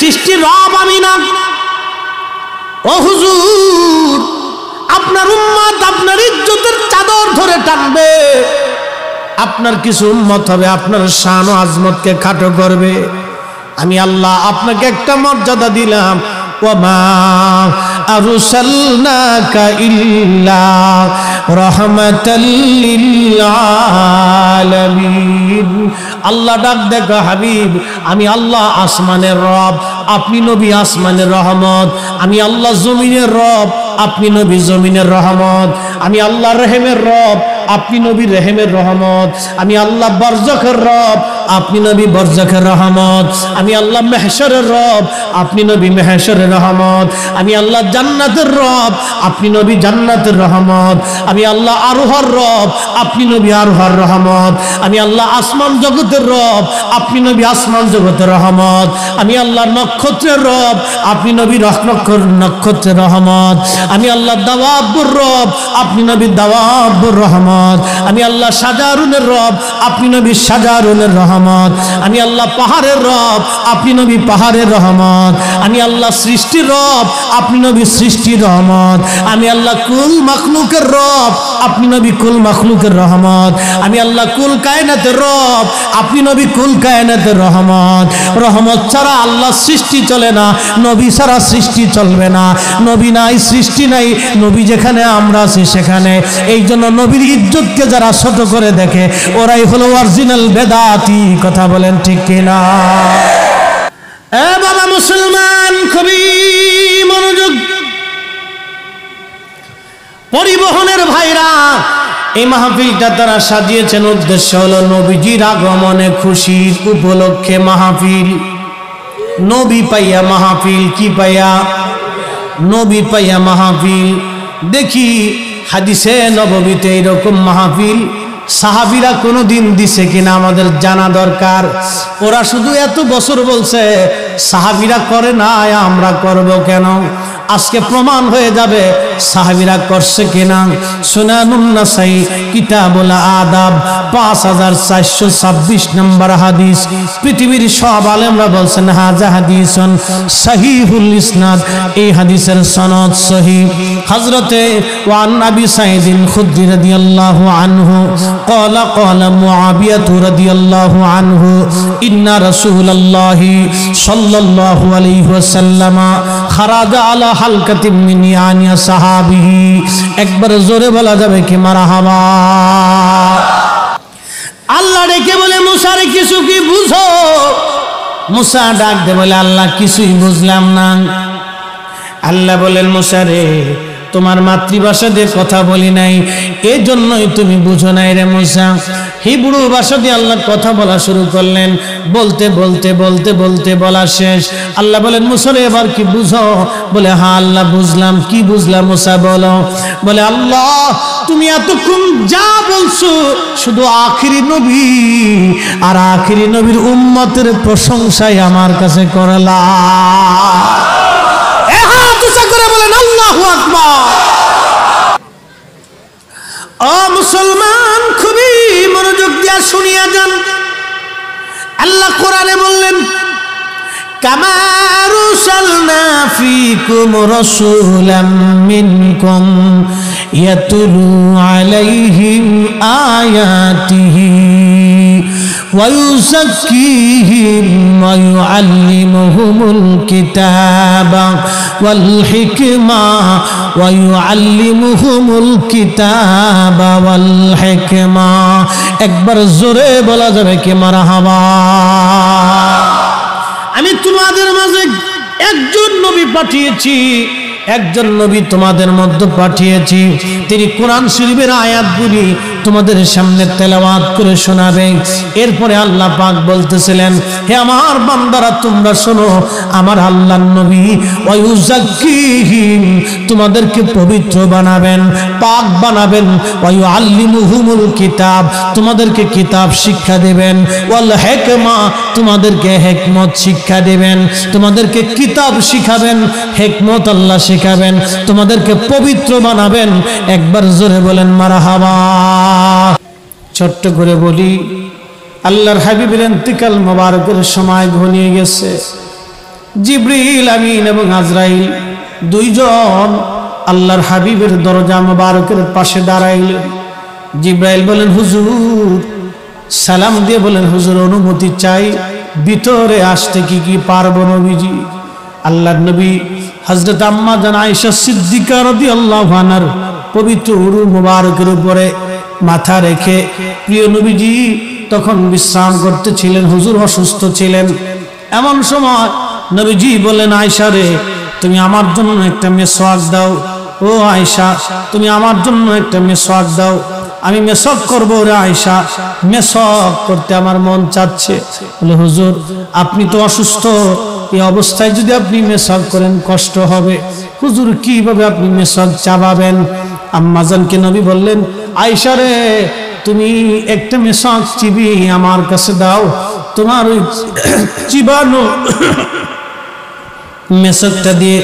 সৃষ্টির রব আমি না? ও হুজুর, আপনার উম্মত আপনার ইজ্জতের চাদর ধরে টানবে, আপনার কিছু উম্মত হবে আপনার শান ও আজমতকে খাটো করবে। আমি আল্লাহ আপনাকে একটা মর্যাদা দিলাম, ওয়ামা আরসালনাকা ইল্লা রাহমাতাল লিল আলামিন। আল্লাহ ডাক দেখা, হাবিব আমি আল্লাহ আসমানের রব, আপনি নবী আসমানের রহমত। আমি আল্লাহ জমিনের রব, আপনি নবী জমিনের রহমত। আমি আল্লাহ রহিমের রব, আপনি নবী রহিমের রহমত। আমি আল্লাহ বরজখের রব, আপনি নবী বরজখের রহমত। আমি আল্লাহ মেহশরের রব, আপনি নবী মেহশরের রহমত। আমি আল্লাহ জান্নাতের রব, আপনি নবী জান্নাতের রহমত। আমি আল্লাহ আরোহার রব, আপনি নবী আরোহার রহমত। আমি আল্লাহ আসমান জগতের রব, আপনি নবী আসমান জগতের রহমত। আমি আল্লাহ নক্ষত্রের রব, আপনি নবী নক্ষত্রের রহমত। আমি আল্লাহ দাওয়াবুর রব, আপনি নবী দাওয়াবুর রহমত। আমি আল্লাহ সাজারুনের রব, আপনি নবী সাজারুনের রহমত। আমি আল্লাহ পাহাড়ের রব, আপনি নবী পাহাড়ের রহমত। আমি আল্লাহ সৃষ্টির রব, আপনি নবী সৃষ্টির রহমত। আমি আল্লাহ কুল মাখলুকের রব, আপনি নবী কুল মাখলুকের রহমত। আমি আল্লাহ কুল কায়নাতের রব, আপনি নবী কুল কায়নাতের রহমত। রহমত ছাড়া আল্লাহ সৃষ্টি চলে না, নবী ছাড়া সৃষ্টি চলবে না। নবী নাই, সৃষ্টি নাই, নবী যেখানে আমরা আছি সেখানে। এই জন্য নবীর ইজ্জতকে যারা ছোট করে দেখে ওরাই হলো অরিজিনাল বেদাতি। কথা বলেন ঠিক কিনা? এ বাবা মুসলমান, খুবই মনোযোগ। পরিবহনের ভাইরা, এই মাহফিলটা তারা সাজিয়েছেন, উদ্দেশ্য হলো নবীজির আগমনে খুশির উপলক্ষে মাহফিল। নবী পাইয়া মাহফিল, কি পাইয়া? নবী পাইয়া মাহফিল। দেখি হাদিসে নববীতে এরকম মাহফিল সাহাবীরা কোনোদিন দিছে কিনা আমাদের জানা দরকার। ওরা শুধু এত বছর বলছে, সাহাবীরা করে না, আমরা করব কেন? আজকে প্রমাণ হয়ে যাবে সাহাবীরা করছে কিনা। সুনানুন নাসাই কিতাবুল আদাব 5426 নম্বর হাদিস। পৃথিবীর সব আলেমরা বলছেন হাজা হাদিসুন সহিহুল ইসনাদ, এই হাদিসের সনদ সহিহ। হযরতে ওয়ান নবী সাইদিন খুদরি রাদিয়াল্লাহু আনহু قال قال معاوية رضي الله عنه إن رسول الله صلى الله عليه وسلم خرج على حلقة من يعني صحابه। একবার জোরে বলা যাবে কি মারহাবা? আল্লাহ ডেকে বলে, মুসা রে কিছু কি বুঝো? মুসা ডাক দে বলে, আল্লাহ কিছুই বুঝলাম না। আল্লাহ বলেন, মুসা রে তোমার মাতৃভাষা দিয়ে কথা বলি নাই, এই জন্যই তুমি বুঝো নাই রে মুসা। হিব্রু ভাষা দিয়ে আল্লাহ কথা বলা শুরু করলেন। বলতে বলতে বলতে বলতে বলা শেষ। আল্লাহ বলেন, মুসা রে এবার কি বুঝো? বলে, হ্যাঁ আল্লাহ বুঝলাম। কি বুঝলাম মুসা বলো? বলে, আল্লাহ তুমি এতক্ষণ যা বলছো শুধু আখিরি নবী আর আখিরি নবীর উম্মতের প্রশংসাই আমার কাছে করলা। ও মুসলমান, খুবই মনোযোগ দিয়া শুনিয়া যান। আল্লাহ কোরআনে বললেন, কামা আরসালনা ফীকুম রাসূলাম মিনকুম ইয়াতুলু আলাইহিম আয়াতিহি ওয়া ইউযাক্কিহিম ওয়া ইউআল্লিমুহুমুল কিতাবা ওয়াল হিকমা ওয়া ইউআল্লিমুহুমুল কিতাবা ওয়াল হিকমা। একবার জোরে বলা যাবে কি মারহাবা? আমি তোমাদের মাঝে একজন নবী পাঠিয়েছি, একজন নবী তোমাদের মধ্যে পাঠিয়েছি। তিনি কোরআন শরীফের আয়াতগুলি তোমাদের সামনে তেলাওয়াত করে শোনাবে। এরপরে আল্লাহ পাক বলতেছিলেন, হে আমার বান্দারা তোমরা শোনো, আমার আল্লাহর নবী ওয়ায়ুযাক্কিহিম তোমাদেরকে পবিত্র বানাবেন, পাক বানাবেন, ওয়ায়ুআল্লিমুহুমুল কিতাব তোমাদেরকে কিতাব শিক্ষা দেবেন, ওয়াল হিকমা তোমাদেরকে হিকমত শিক্ষা দেবেন, তোমাদেরকে কিতাব শিখাবেন, হিকমত আল্লাহ শিখাবেন, তোমাদেরকে পবিত্র বানাবেন। একবার জোরে বলেন মারহাবা। ছোট্ট করে বলি, আল্লাহর হাবিবের ইন্তিকাল মোবারকের সময় ঘনিয়ে গেছে। জিবরিল আমিন এবং আজরাইল দুইজন আল্লাহর হাবিবের দরজা মোবারকের পাশে দাঁড়াইলেন। জিবরাইল বলেন হুজুর, সালাম দিয়ে বলেন হুজুর অনুমতি চাই, ভিতরে আসতে কি পারবো নবীজি? আল্লাহর নবী হযরত আম্মা জান আয়েশা সিদ্দিকা রাদিয়াল্লাহু আনহার পবিত্র উরু মোবারকের উপরে মাথা রেখে প্রিয় নবীজি তখন বিশ্রাম করতেছিলেন, হুজুর অসুস্থ ছিলেন। এমন সময় নবীজি বললেন, আয়েশা রে, তুমি আমার জন্য একটা মেসওয়াক দাও। ও আয়েশা, তুমি আমার জন্য একটা মেসওয়াক দাও, আমি মেসওয়াক করব রে আয়েশা, মেসওয়াক করতে আমার মন চাচ্ছে। বলে হুজুর আপনি তো অসুস্থ, এই অবস্থায় যদি আপনি মেসওয়াক করেন কষ্ট হবে। হুজুর কিভাবে আপনি মেসওয়াক চাবাবেন? আম্মাজানকে নবী বললেন, আয়েশা রে, তুমি একটা মেসওয়াক চিবি আমার কাছে দাও, তোমার ওই চিবানো মেসওয়াকটা দিয়ে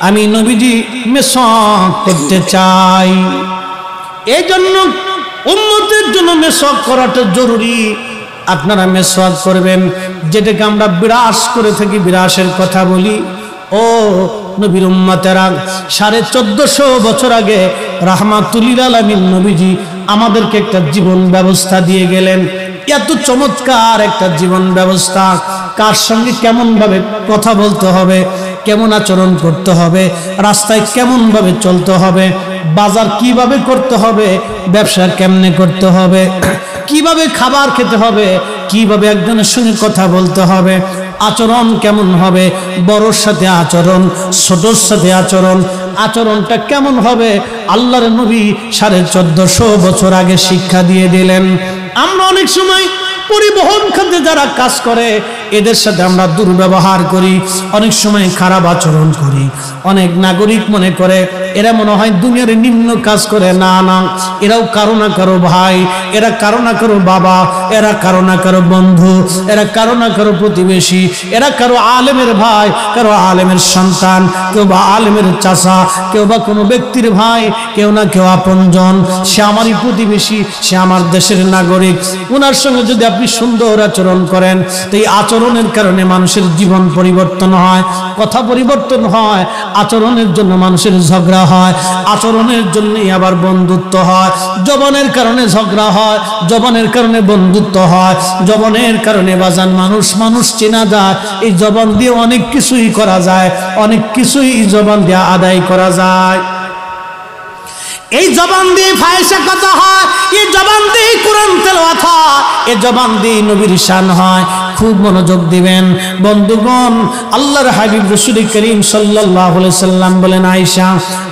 আমি নবীজি মেসওয়াক করতে চাই। এই জন্য উম্মতের জন্য মেসওয়াক করাটা জরুরি। আপনারা মেসওয়াক করবেন, যেটাকে আমরা বিরাস করে থাকি, বিরাসের কথা বলি। ও নবীর উম্মতেরা, 1450 বছর আগে রাহমাতুল লিল আলামিন নবীজি আমাদেরকে একটা জীবন ব্যবস্থা দিয়ে গেলেন। এত চমৎকার একটা জীবন ব্যবস্থা, কার সঙ্গে কেমন ভাবে কথা বলতে হবে, কেমন আচরণ করতে হবে, রাস্তায় কেমন ভাবে চলতে হবে, বাজার কিভাবে করতে হবে, ব্যবসা কেমনে করতে হবে, কিভাবে খাবার খেতে হবে, কিভাবে একজনের সঙ্গে কথা বলতে হবে, আচরণ কেমন হবে, বড়র সাথে আচরণ, ছোটর সাথে আচরণ, আচরণটা কেমন হবে, আল্লাহর নবী 1450 বছর আগে শিক্ষা দিয়ে দিলেন। আমরা অনেক সময় পরিবহন খাতে যারা কাজ করে এদের সাথে আমরা দুর্ব্যবহার করি, অনেক সময় খারাপ আচরণ করি। অনেক নাগরিক মনে করে এরা মনে হয় দুনিয়ার নিম্ন কাজ করে। না না, এরাও কারো না কারো ভাই, এরা কারো না কারো বাবা, এরা কারো না কারো বন্ধু, এরা কারো না কারো প্রতিবেশী, এরা কারো আলেমের ভাই, কারো আলেমের সন্তান, কেউ বা আলেমের চাচা, কেউ বা কোনো ব্যক্তির ভাই, কেউ না কেউ আপনজন। সে আমারই প্রতিবেশী, সে আমার দেশের নাগরিক। ওনার সঙ্গে যদি আপনি সুন্দর আচরণ করেন, তো এই আচরণের কারণে মানুষের জীবন পরিবর্তন হয়, কথা পরিবর্তন হয়, আচরণের জন্য মানুষের ঝগড়া হয়, আচরণের জন্যই আবার বন্ধুত্ব হয়, জবানের কারণে ঝগড়া হয়, জবানের কারণে বন্ধুত্ব হয়, জবানের কারণে বাজান মানুষ চেনা যায়। এই জবান দিয়ে অনেক কিছুই করা যায়, অনেক কিছুই জবান দিয়ে আদায় করা যায়। এই জবান দিয়ে ফায়সা কথা হয়, এই জবান দিয়ে কোরআন তেলাওয়াত হয়, এই জবান দিয়ে নবীর শান হয়। খুব মনোযোগ দিবেন বন্ধুগণ। আল্লাহর হাবিব রাসূল করিম সাল্লাল্লাহু আলাইহি সাল্লাম বলেন, আয়েশা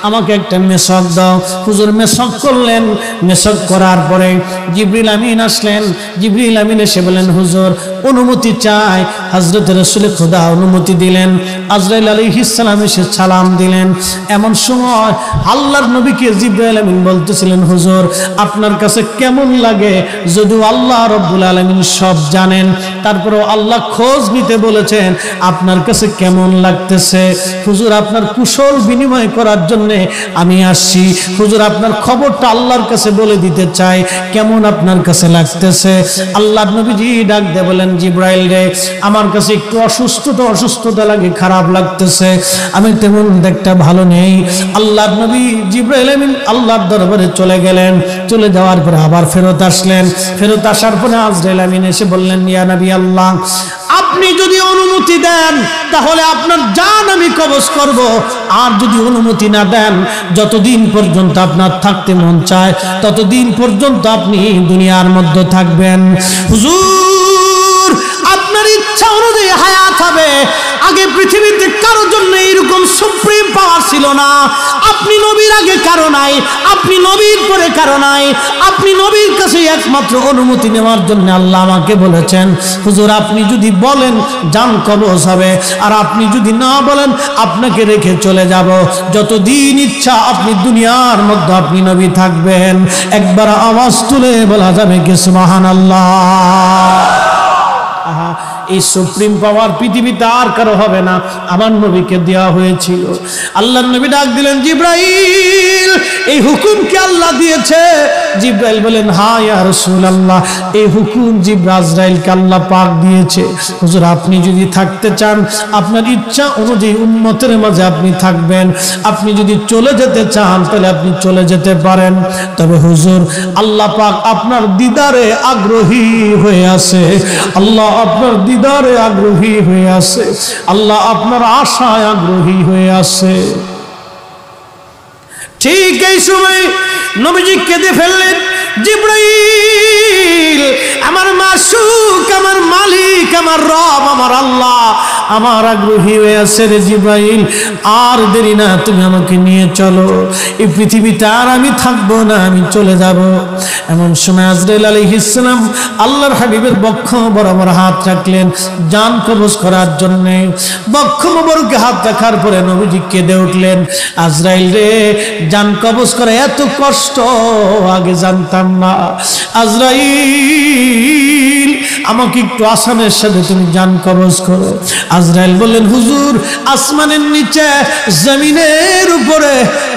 আমাকে একটা মেসওয়াক দাও। হুজুর মেসওয়াক করলেন। মেসওয়াক করার পরে জিবরিল আমিন আসলেন। জিবরিল আমিন এসে বলেন, হুজুর অনুমতি চাই। হযরত রাসূল খোদা অনুমতি দিলেন। আজরাইল আলাইহিস সালাম এসে সালাম দিলেন। এমন সময় আল্লাহর নবীকে জিবরাইল আমিন বলতেছিলেন, হুজুর আপনার কাছে কেমন লাগে? যদিও আল্লাহ রাব্বুল আলামিন সব জানেন, তারপরেও আল্লাহ খোঁজ নিতে বলেছেন আপনার কাছে কেমন লাগতেছে। হুজুর আপনার কুশল বিনিময় করার জন্য আমি আসছি। হুজুর আপনার খবরটা আল্লাহর কাছে বলে দিতে চাই, কেমন আপনার কাছে লাগতেছে। আল্লাহর নবীজি ডাক দিয়ে বলেন, জিবরাইল রে, আমার কাছে একটু অসুস্থতা লাগে, খারাপ লাগতেছে, আমি তেমন দেখতে ভালো নেই। আল্লাহর নবী জিবরাইল আমিন আল্লাহর দরবারে চলে গেলেন। চলে যাওয়ার পরে আবার ফেরত আসলেন। ফেরত আসার পরে আজরাইল আমিন এসে বললেন, ইয়া নবী আল্লাহ, আপনি যদি অনুমতি দেন তাহলে আপনার জান আমি কবজ করব, আর যদি অনুমতি না দেন, যতদিন পর্যন্ত আপনার থাকতে মন চায় ততদিন পর্যন্ত আপনি দুনিয়ার মধ্যে থাকবেন। হুজুর আপনার ইচ্ছা অনুযায়ী হায়াত হবে। আগে পৃথিবীতে কারোর জন্য এরকম সুপ্রিম পাওয়ার ছিল না। আপনি নবীর আগে কারো নাই, আপনি নবীর পরে কারো নাই, আপনি নবীর কাছে একমাত্র অনুমতি নেওয়ার জন্য আল্লাহ আমাকে বলেছেন, হুজুর আপনি যদি বলেন জান কবজ হবে, আর আপনি যদি না বলেন আপনাকে রেখে চলে যাব। যতদিন ইচ্ছা আপনি দুনিয়ার মধ্যে আপনি নবী থাকবেন। একবার আওয়াজ তুলে বলা যাবে কি সুবহানাল্লাহ। এই সুপ্রিম পাওয়ার পৃথিবীতে আর কারো হবে না, আমার নবীকে দেওয়া হয়েছিল। আল্লাহর নবী ডাক দিলেন, জিব্রাইল এই হুকুম কি আল্লাহ দিয়েছে? জিব্রাইল বলেন, হ্যাঁ ইয়া রাসূলুল্লাহ, এই হুকুম আজরাইলকে আল্লাহ পাক দিয়েছে। হুজুর আপনি যদি থাকতে চান আপনার ইচ্ছা অনুযায়ী উম্মতের মাঝে আপনি থাকবেন, আপনি যদি চলে যেতে চান তাহলে আপনি চলে যেতে পারেন, তবে হুজুর আল্লাহ পাক আপনার দিদারে আগ্রহী হয়ে আছে, আল্লাহ আপনার দিদারে আগ্রহী হয়ে আছে, আল্লাহ আপনার আশায় আগ্রহী হয়ে আছে। ঠিক এই সময় নবীজি কেঁদে ফেললেন, জিব্রাইল আমার মাসুক, আমার মালিক, আমার রব, আমার আল্লাহ আমার আগ্রহী হয়ে আছে রে জিব্রাইল, আর দেরি না, তুমি আমাকে নিয়ে চলো, এই পৃথিবীতে আর আমি থাকবো না, আমি চলে যাব। এমন সময় আজরাইল আলাইহিস সালাম আল্লাহর হাবিবের বক্ষ বরাবর হাত রাখলেন জান কবজ করার জন্য। বক্ষ মোবারকে হাত রাখার পরে নবীজি কেঁদে উঠলেন, আজরাইল রে, জান কবজ করা এত কষ্ট আগে জানতাম না। আজরাইল আমাকে একটু আসানের সাথে তুমি জান কবজ করো। আজরাইল বললেন, হুজুর আসমানের নিচে জমিনের উপরে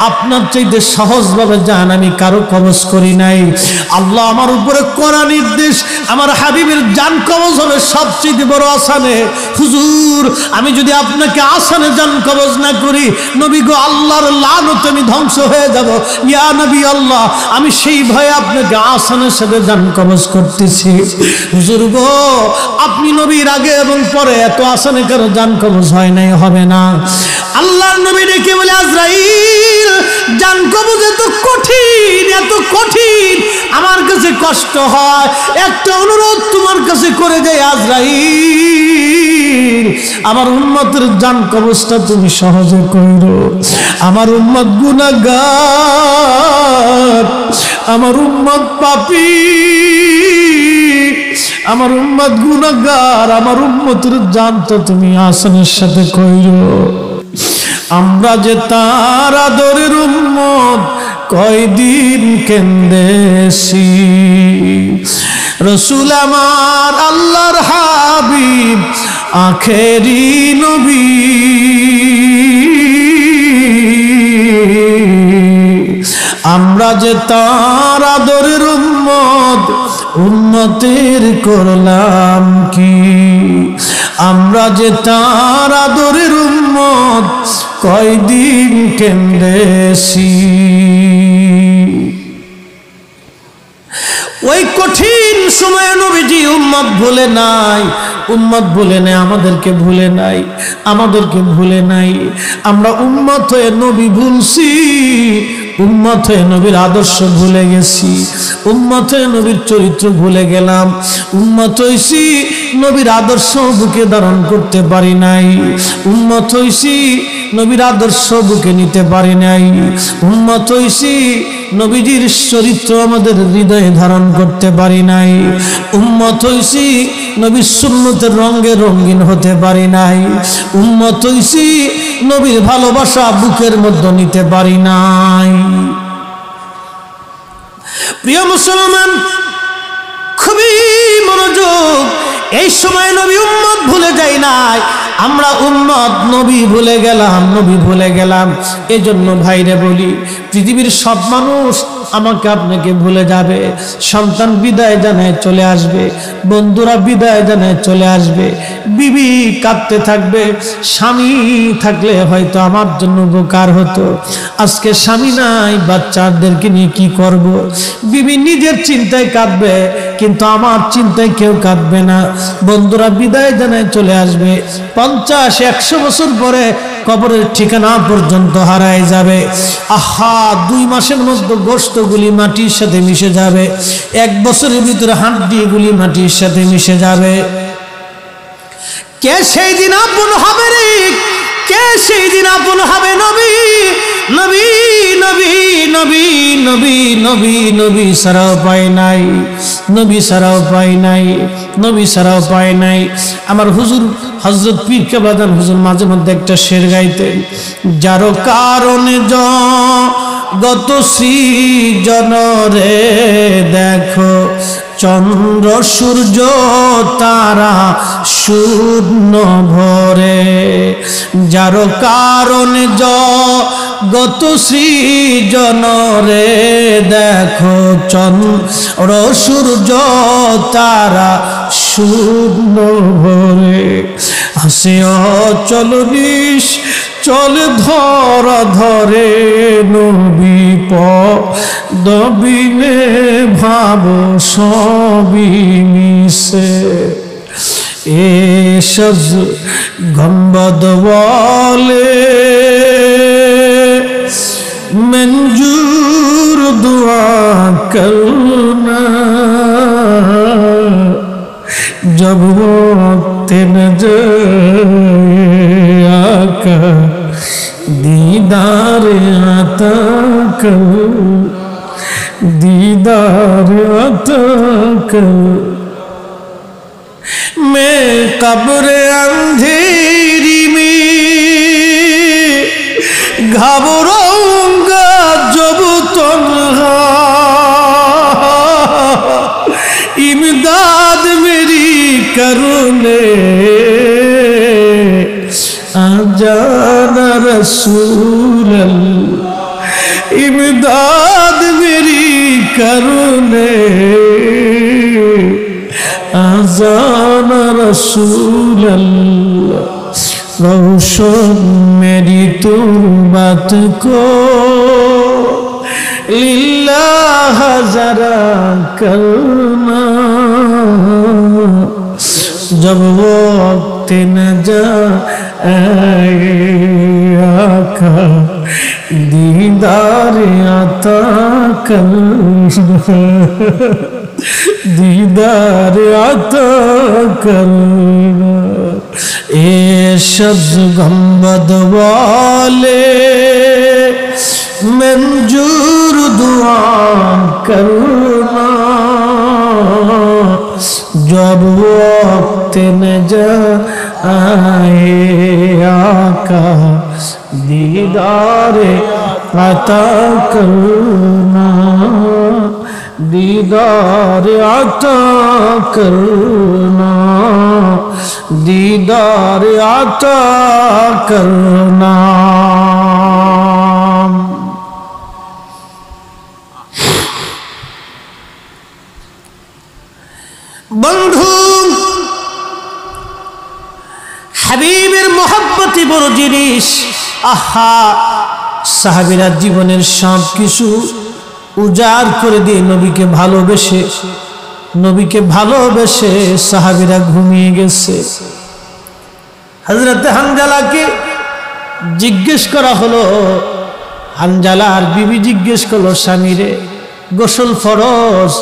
আপনার চাইতে সহজভাবে জান আমি কারো কবজ করি নাই। আল্লাহ আমার উপরে করা নির্দেশ, আমার হাবিবের জান কবজ হবে সবচেয়ে বড় আসানে। হুজুর আমি যদি আপনাকে আসানে জান কবজ না করি, নবী গো আল্লাহর লানতে আমি ধ্বংস হয়ে যাব। ইয়া নবী আল্লাহ, আমি সেই ভয়ে আপনাকে আসানের সাথে জান কবজ করতেছি। হুজুর গো আপনি নবীর আগে এবং পরে এত আসানে কারো জান কবজ হয় নাই, হবে না। আল্লাহর নবী ডেকে বলে, আজরাইল জান কবজ এত কঠিন, এত কঠিন, আমার কাছে কষ্ট হয়, একটা অনুরোধ তোমার কাছে করে দেয় আজরাইল, আমার উম্মতের জান কবজটা তুমি সহজে কইরো। আমার উম্মত গুনাহগার, আমার উম্মত পাপী, আমার উম্মত গুনাহগার, আমার উম্মতের জানটা তুমি আসানের সাথে কইরো। আমরা যে তার আদরের উম্মত কয়দিন কেন্দেছি, রসুল আমার আল্লাহর হাবিব আখেরি নবী, আমরা যে তার আদরের উম্মত, উম্মতের করলাম কি? আমরা যে তার আদরের উম্মত কয়দিন কেন্দেছি। ওই কঠিন সময়ে নবীজি উম্মত ভুলে নাই, উম্মত ভুলে নাই, আমাদেরকে ভুলে নাই, আমাদেরকে ভুলে নাই। আমরা উম্মত হয়ে নবী ভুলছি, উম্মত হয়ে নবীর আদর্শ ভুলে গেছি, উম্মত হয়ে নবীর চরিত্র ভুলে গেলাম, উম্মত হইছি নবীর আদর্শ বুকে ধারণ করতে পারি নাই, উম্মত হইছি নবীর আদর্শ বুকে নিতে পারি নাই, উম্মত হইছি নবীজির চরিত্র আমাদের হৃদয়ে ধারণ করতে পারি নাই, উম্মত হইছি নবীর সুন্নতের রঙে রঙিন হতে পারি নাই, উম্মত হইছি নবীর ভালোবাসা বুকের মধ্যে নিতে পারি নাই। প্রিয় মুসলমান, খুবই মনোযোগ, এই সময় নবী উম্মত ভুলে যাই নাই, আমরা উম্মত নবী ভুলে গেলাম, নবী ভুলে গেলাম। এজন্য ভাইরে বলি, পৃথিবীর সব মানুষ আমাকে আপনাকে ভুলে যাবে, সন্তান বিদায় জানায় চলে আসবে, বন্ধুরা বিদায় জানায় চলে আসবে, বিবি কাঁদতে থাকবে, স্বামী থাকলে হয়তো আমার জন্য উপকার হতো, আজকে স্বামী নাই, বাচ্চাদেরকে নিয়ে কি করব? বিবি নিজের চিন্তায় কাঁদবে, কিন্তু আমার চিন্তায় কেউ কাঁদবে না। বন্ধুরা বিদায় জানায় চলে আসবে, 50-100 বছর পরে কবরের ঠিকানা পর্যন্ত হারায় যাবে। আহা, 2 মাসের মধ্যে গোশতগুলি মাটির সাথে মিশে যাবে, 1 বছরের ভিতরে হাড্ডিগুলি মাটির সাথে মিশে যাবে। কে সেই দিন আপন হবে রে? কে সেই দিন আপন হবে? নবী নবী নবী নবী নবী নবী নবী সারাও পায় নাই, নবী সারাও পায় নাই, নবী সারাও পায় নাই। আমার হুজুর হযরত পীর কেবলাদান হুজুর মাঝে মধ্যে একটা শের গাইতেন, যার কারণে জগত সৃজন রে দেখো চন্দ্র সূর্য তারা শূন্য ভরে, যার কারণে জগত সৃজন রে। দেখো চন্দ্র সূর্য তারা শূন্য ভরে, আসে অচল চল ধরা ধরে, নবী পদবিনে ভাব সবই মিশে। এসব গম্বদ বলে মঞ্জুর দুয়া করনা, जब वक्त न जाए आका दीदार आता कर, दीदार आता कर। मैं कब्र अंधेरी में घबराऊंगा जब तन्हा, इमदाद मेरी करुणे आजाना रसूल अल्लाह, इमदाद मेरी करुणे आजाना रसूल अल्लाह। रोशन मेरी तुरबत को लिल्लाह जरा करना, जब वक्त न जाए आका दीदार आता करना, दीदार आता करना। ए शब्द गंबद वाले मंजूर दुआ करना, जब वक्त न जाए आका दीदार अता करना, दीदार अता करना, दीदार अता करना। বন্ধু, হাবিবের মহব্বতে বড় জিনিস। আহা, সাহাবীরা জীবনের সব কিছু উজাড় করে দিয়ে নবীকে ভালোবেসে সাহাবীরা ঘুমিয়ে গেছে। হযরত হানজালাকে জিজ্ঞেস করা হলো, হানজালার বিবি জিজ্ঞেস করলো স্বামীরে, গোসল ফরজ,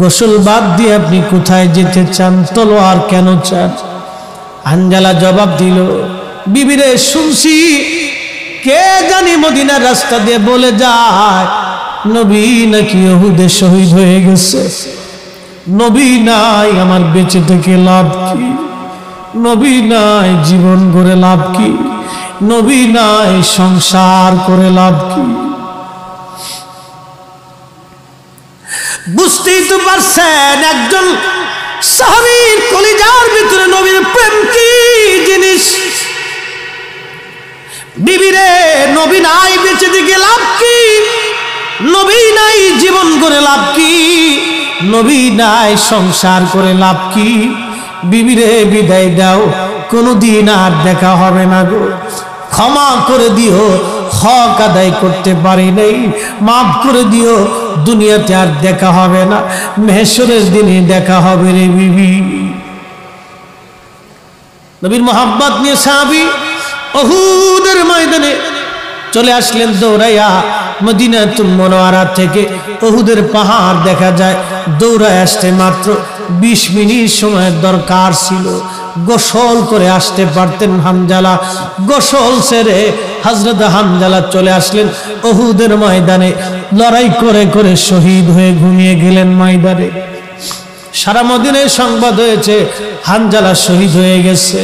গোসল বাদ দিয়ে আপনি কোথায় যেতে চান, তলোয়ার কেন চান? হানজালা জবাব দিল, বিবিরে শুনছি কে জানি মদিনার রাস্তা দিয়ে বলে যায় নবী নাকি উহুদে শহীদ হয়ে গেছে। নবী নাই, আমার বেঁচে থেকে লাভ কি? নবী নাই, জীবন গড়ে লাভ কি? নবী নাই, সংসার করে লাভ কি? বুঝতেই তো পারছেন একজন সাহাবীর কলিজার ভিতরে নবীর প্রেম কি জিনিস। বিবিরে, নবী নাই, বেঁচে থেকে লাভ কি? নবী নাই, জীবন করে লাভ কি? নবী নাই, সংসার করে লাভ কি? বিবিরে বিদায় দাও, কোনদিন আর দেখা হবে না গো, ক্ষমা করে দিও, হক আদায় করতে পারি নাই, মাফ করে দিও, দুনিয়াতে আর দেখা হবে না, মেহশরের দিনে দেখা হবে রে বিবি। নবীর মোহাব্বত নিয়ে সাহাবী উহুদের ময়দানে চলে আসলেন দৌড়াইয়া। মদিনাতুল মুনাওয়ারা থেকে উহুদের পাহাড় দেখা যায়, দৌড়ায় আসতে মাত্র 20 মিনিট সময়ের দরকার ছিল। গোসল করে আসতে পারতেন হানজালা, গোসল সেরে হযরত হানজালা চলে আসলেন উহুদের ময়দানে। লড়াই করে করে শহীদ হয়ে ঘুমিয়ে গেলেন ময়দানে। সারা মদিনায় সংবাদ হয়েছে হানজালা শহীদ হয়ে গেছে।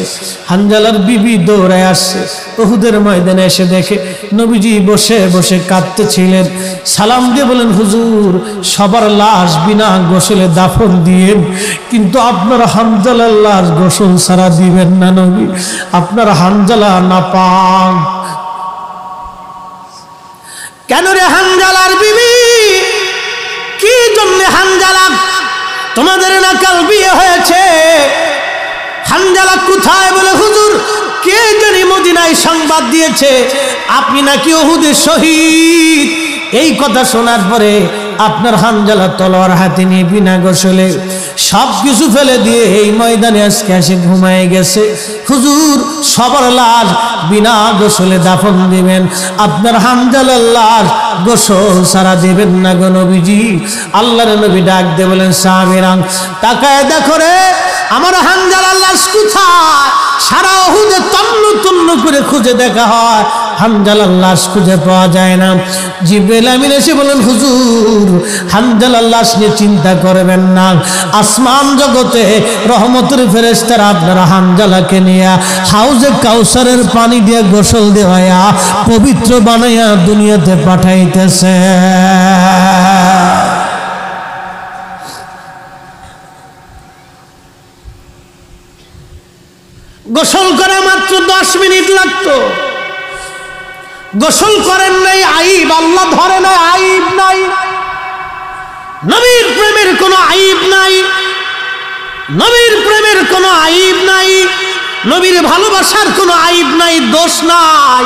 হানজালার বিবি দৌড়ায় আসছে, উহুদের ময়দানে এসে দেখে নবীজি বসে বসে কাঁদতেছিলেন। সালাম দিয়ে বলেন, হুজুর সবার লাশ বিনা গোসলে দাফন দিয়েন, কিন্তু আপনার হানজালার লাশ গোসল ছাড়া দিবেন না নবী, আপনার হানজালা নাপাক। কেন রে হানজালার বিবি, কি জন্য হানজালা? তোমাদের না কাল বিয়ে হয়েছে? হানজালা কোথায়? বলে হুজুর কে জানি মদিনায় সংবাদ দিয়েছে আপনি নাকি উহুদের শহীদ। এই কথা শোনার পরে আপনার হানজালা তলোয়ার হাতে নিয়ে বিনা গোসলে সব কিছু ফেলে দিয়ে এই ময়দানে আজকে এসে ঘুমায় গেছে। হুজুর সবার লাশ বিনা গোসলে দাফন দিবেন, আপনার হানজালার লাশ গোসল সারা দেবেন না গো নবীজি। আল্লাহর নবী ডাক দিয়ে বলেন, সাহাবীরা তাকায় দেখো রে আমার হানজালার লাশ কোথায়? সারা উহুদে তন্ন তন্ন করে খুঁজে দেখা হয়, হানজালার লাশ খুঁজে পাওয়া যায় না। জিবরাইল আমিন এসে বলেন, হুজুর হানজালার লাশ নিয়ে চিন্তা করবেন না, আসমান জগতে রহমতের ফেরেশতারা আপনার হানজালাকে নিয়ে হাউজে কাউসারের পানি দিয়ে গোসল দেওয়া পবিত্র বানাইয়া দুনিয়াতে পাঠাইতেছে। গোসল করা মাত্র 10 মিনিট লাগতো। গোসল করেন নাই আইব, আল্লাহ ধরে নাই আইব নাই। নবীর প্রেমের কোনো আইব নাই, নবীর প্রেমের কোনো আইব নাই, নবীর ভালোবাসার কোনো আইব নাই, দোষ নাই।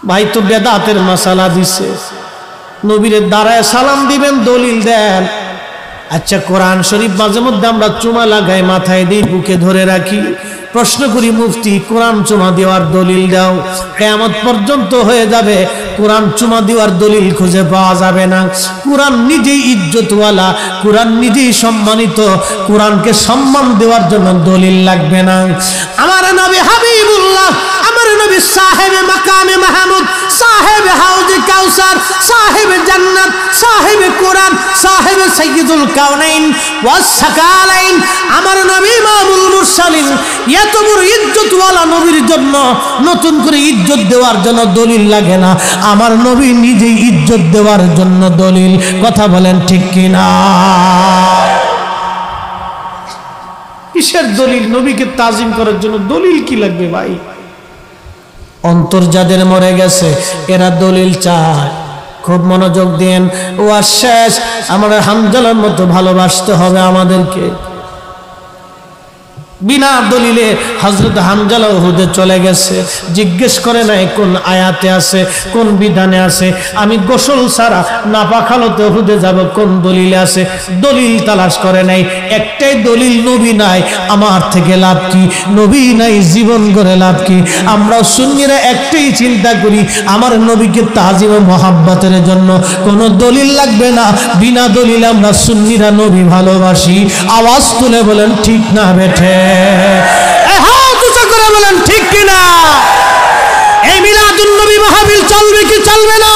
ভাই তো বেদাতের মাসালা দিছে, নবীর দাঁড়ায় সালাম দিবেন দলিল দেন। আচ্ছা কোরআন শরীফ মাঝে মধ্যে আমরা চুমা লাগাই, মাথায় দিই, বুকে ধরে রাখি, প্রশ্ন করি মুফতি কোরআন চুমা দেওয়ার দলিল দাও। কিয়ামত পর্যন্ত হয়ে যাবে কোরআন চুমা দেওয়ার দলিল খুঁজে পাওয়া যাবে না। কোরআন নিজেই ইজ্জতওয়ালা, কোরআন নিজেই সম্মানিত, কোরআনকে সম্মান দেওয়ার জন্য দলিল লাগবে না। আমার নবী হাবিবুল্লাহ, আমার নবী সাহেবে মাকামে মাহমুদ, সাহেবে হাউজে কাউসার, সাহেবে জান্নাত, সাহেবে কোরআন, সাহেবে সাইয়্যিদুল কাউনাইন ওয়াস সাকালাইন, আমার নবী ইমামুল মুরসালিন, এত বড় ইজ্জতওয়ালা নবীর জন্য নতুন করে ইজ্জত দেওয়ার জন্য দলিল লাগে না, আমার নবী নিজেই ইজ্জত দেওয়ার জন্য দলিল। কথা বলেন ঠিক কিনা? কিসের দলিল? নবীকে তাজিম করার জন্য দলিল কি লাগবে ভাই? অন্তর যাদের মরে গেছে এরা দলিল চায়। খুব মনোযোগ দেন, ওয়াজ শেষ, আমার হানজালার মতো ভালোবাসতে হবে আমাদেরকে। বিনা দলিলে হযরত হানজালা উহুদে চলে গেছে, জিজ্ঞেস করে নাই কোন আয়াতে আছে, কোন বিধানে আছে, আমি গোসল ছাড়া নাপাক হালতে উহুদে যাব, কোন দলিলে আছে, দলিল তালাশ করে নাই। একটাই দলিল, নবী নাই, আমার থেকে লাভ কি? নবী নাই, জীবন গড়ে লাভ কি? আমরা সুন্নিরা একটাই চিন্তা করি, আমার নবীকে তাজিম ও মহাব্বতের জন্য কোনো দলিল লাগবে না। বিনা দলিলে আমরা সুন্নিরা নবী ভালোবাসি। আওয়াজ তুলে বলেন ঠিক না বেঠে? হাত উঁচু করে বলেন ঠিক কিনা? এই মিলাদুন নবী মাহফিল চলবে কি চলবে না?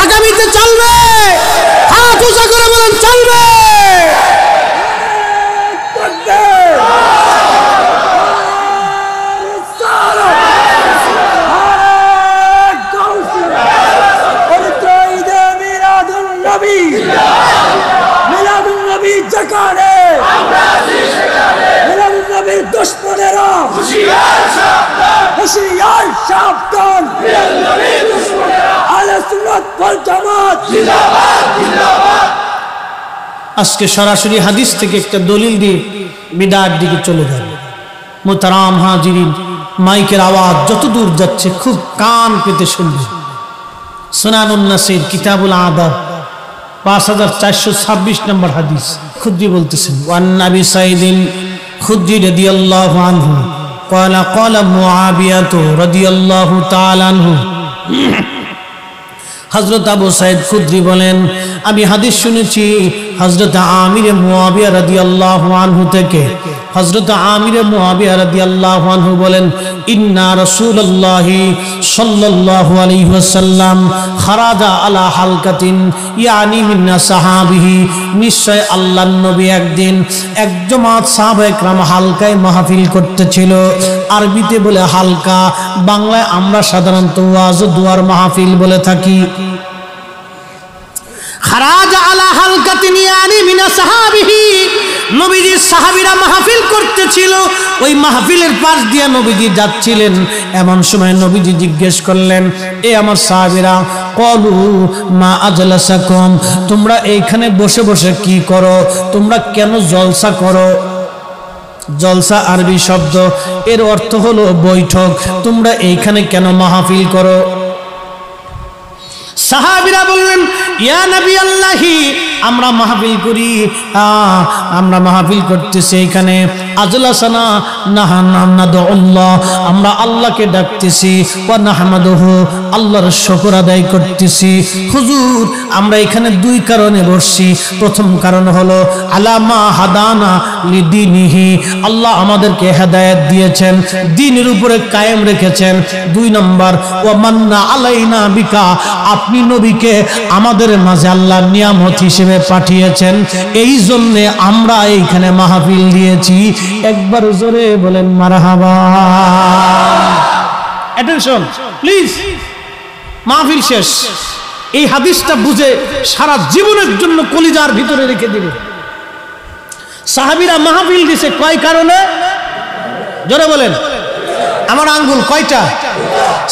আগামীতে চলবে? হাত উঁচু করে বলেন চলবে। মিলাদুন নবী জাকারে দুশ্মনেরা হুঁশিয়ার সাবধান, হুঁশিয়ার সাবধান, আহলে সুন্নাত ওয়াল জামাত জিন্দাবাদ জিন্দাবাদ। আজকে সরাসরি হাদিস থেকে একটা দলিল দিয়ে বিদআত দিকে চলে যাব। মুহতারাম হাজিরিন, মাইকের আওয়াজ যতদূর যাচ্ছে খুব কান পেতে শুনবেন। সুনানুন নাসির কিতাবুল আদাব 5426 নম্বর হাদিস। খুদ্রি বলতেছেন, ওয়ান নবী সাইদিন খুদ্রি রাদিয়াল্লাহু আনহু قال قال মুআবিয়া রাদিয়াল্লাহু তাআলা আনহু। হযরত আবু সাঈদ খুদরি বলেন, আমি হাদিস শুনেছি হযরত আমির মুয়াবিয়া রাদিয়াল্লাহু আনহু থেকে হযরত আমির মুয়াবিয়া রাদিয়াল্লাহু আনহু বলেন, ইন্না রাসূলুল্লাহি সাল্লাল্লাহু আলাইহি ওয়াসাল্লাম খারাজা আলা হালকাতিন ইয়ানি মিন সাহাবিহি, নিশ্চয় আল্লাহর নবী একদিন এক জমাত সাহাবায়ে কেরাম হালকায় মাহফিল করতেছিল। আরবিতে বলে হালকা, বাংলায় আমরা সাধারণত ওয়াজ ও দুয়ার মাহফিল বলে থাকি। খারাজা আলা হালকাতিন ইয়ানি মিন সাহাবিহি, নবীজির সাহাবীরা মাহফিল করতেছিল, ওই মাহফিলের পাশ দিয়ে নবীজি যাচ্ছিলেন। এমন সময় নবীজি জিজ্ঞেস করলেন, এ আমার সাহাবীরা, ক্বালু মা আজলাসাকুম, তোমরা এইখানে বসে বসে কি করো? তোমরা কেন জলসা করো? জলসা আরবি শব্দ, এর অর্থ হলো বৈঠক। তোমরা এইখানে কেন মাহফিল করো? সাহাবীরা বললেন, ইয়া নবী আল্লাহি, আমরা মাহফিল করি, আমরা মাহফিল করতেছি এখানে। আজলাসানা নাহানাদুল্লাহ, আমরা আল্লাহকে ডাকতেছি, ওয়া নাহমাদুহু, আল্লাহর শুকর আদায় করতেছি। হুজুর, আমরা এখানে দুই কারণে বসছি। প্রথম কারণ হলো আলামা হাদানা লিদিনিহি, আল্লাহ আমাদেরকে হেদায়েত দিয়েছেন, দ্বীনের উপরে কায়েম রেখেছেন। দুই নম্বর, ওয়া মান্না আলাইনা বিকা, আপনি নবীকে আমাদের মাঝে আল্লাহ নিয়ামত হিসেবে পাঠিয়েছেন, এই জন্য আমরা এইখানে মাহফিল দিয়েছি। একবার জোরে বলেন মারহাবা। অ্যাটেনশন প্লিজ, মাহফিল শেষ। এই হাদিসটা বুঝে সারা জীবনের জন্য কলিজার ভিতরে রেখে দিবে। সাহাবীরা মাহফিল দিছে কয় কারণে? জোরে বলেন, আমার আঙ্গুল কয়টা?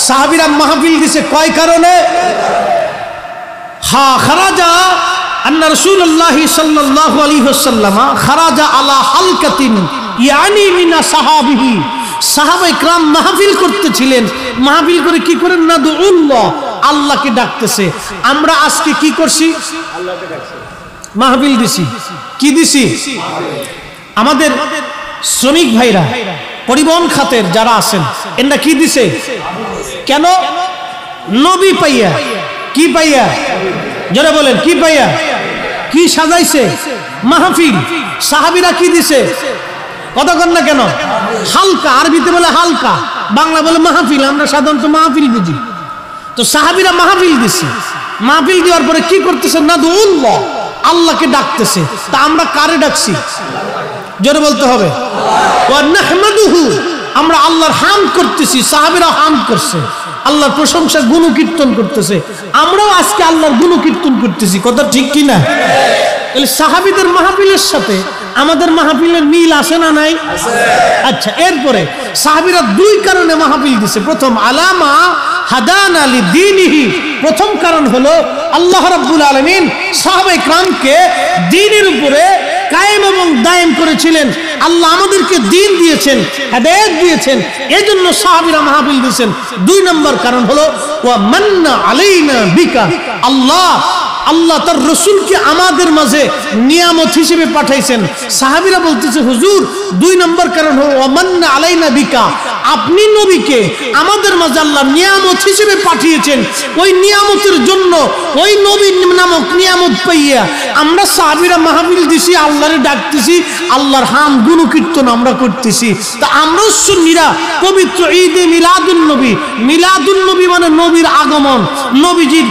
সাহাবীরা মাহফিল দিছে কয় কারণে? খারাজা আন্না রাসূলুল্লাহি সাল্লাল্লাহু আলাইহি ওয়াসাল্লাম খারাজা আলা হালকাতিন ইয়ানি মিন সাহাবিহি, সাহাবায়ে কেরাম মাহফিল করতেছিলেন। মাহফিল করে কি করেন? নাদুল্লাহ, আল্লাহকে ডাকতেছে। আমরা আজকে কি করছি? আল্লাহকে ডাকছি, মাহফিল দিছি। কি দিছি? আমাদের শ্রমিক ভাইরা, পরিবহন খাতের যারা আছেন, এরা কি দিছে? কেন? নবী পাইয়া। কি পাইয়া? যারা বলেন কি পাইয়া? কি সাজাইছে? মাহফিল। সাহাবীরা কি দিছে? কথা কন না কেন? হালকা, আরবিতে বলে হালকা, বাংলা বলে মাহফিল। আমরা সাধারণত মাহফিল বুঝি। তো সাহাবীরা মাহফিল দিছে। মাহফিল দেওয়ার পরে কি করতেছে? নাদুল্লাহ, আল্লাহকে ডাকতেছে। তা আমরা কারে ডাকছি? জোরে বলতে হবে। ওয়া নাহমাদুহু, আমরা আল্লাহর হামদ করতেছি। সাহাবীরা হামদ করছে, আল্লাহর প্রশংসা গুণকীর্তন করতেছে। আমরাও আজকে আল্লাহর গুণকীর্তন করতেছি। কথা ঠিক কি না? তাহলে সাহাবীদের মাহফিলের সাথে আমাদের মাহফিলের মিল আছে না নাই? আচ্ছা, এরপরে সাহাবীরা দুই কারণে মাহফিল দিছে। প্রথম, আলামা হাদানা লিদ্দীনিহি, প্রথম কারণ হলো আল্লাহ রাব্বুল আলামিন সাহাবায়ে কেরামকে দ্বীনের উপরে কায়েম এবং দায়েম করেছিলেন। আল্লাহ আমাদেরকে দ্বীন দিয়েছেন, হেদায়েত দিয়েছেন, এজন্য সাহাবীরা মাহফিল দিয়েছেন। দুই নম্বর কারণ হলো ওয়া মান্না আলাইনা বিকা, আল্লাহ তার রাসূলকে আমাদের মাঝে নিয়ামত হিসেবে পাঠাইছেন। সাহাবীরা বলতেছে, হুজুর, দুই নম্বর কারণ হলো ওয়া মান্না আলাইনা বিকা, আপনি নবীকে আমাদের মাঝে আল্লাহ নিয়ামত হিসেবে পাঠিয়েছেন। ওই নিয়ামতের জন্য, ওই নবী নামক নিয়ামত পাইয়া আমরা সাহাবীরা মাহফিল দিছি, আল্লাহরে ডাকতেছি, আল্লাহর হাম গুণকীর্তন আমরা করতেছি। তা আমরা সুন্নিরা পবিত্র ঈদে মিলাদুন নবী, মিলাদুন নবী মানে নবীর আগমন, নবীজির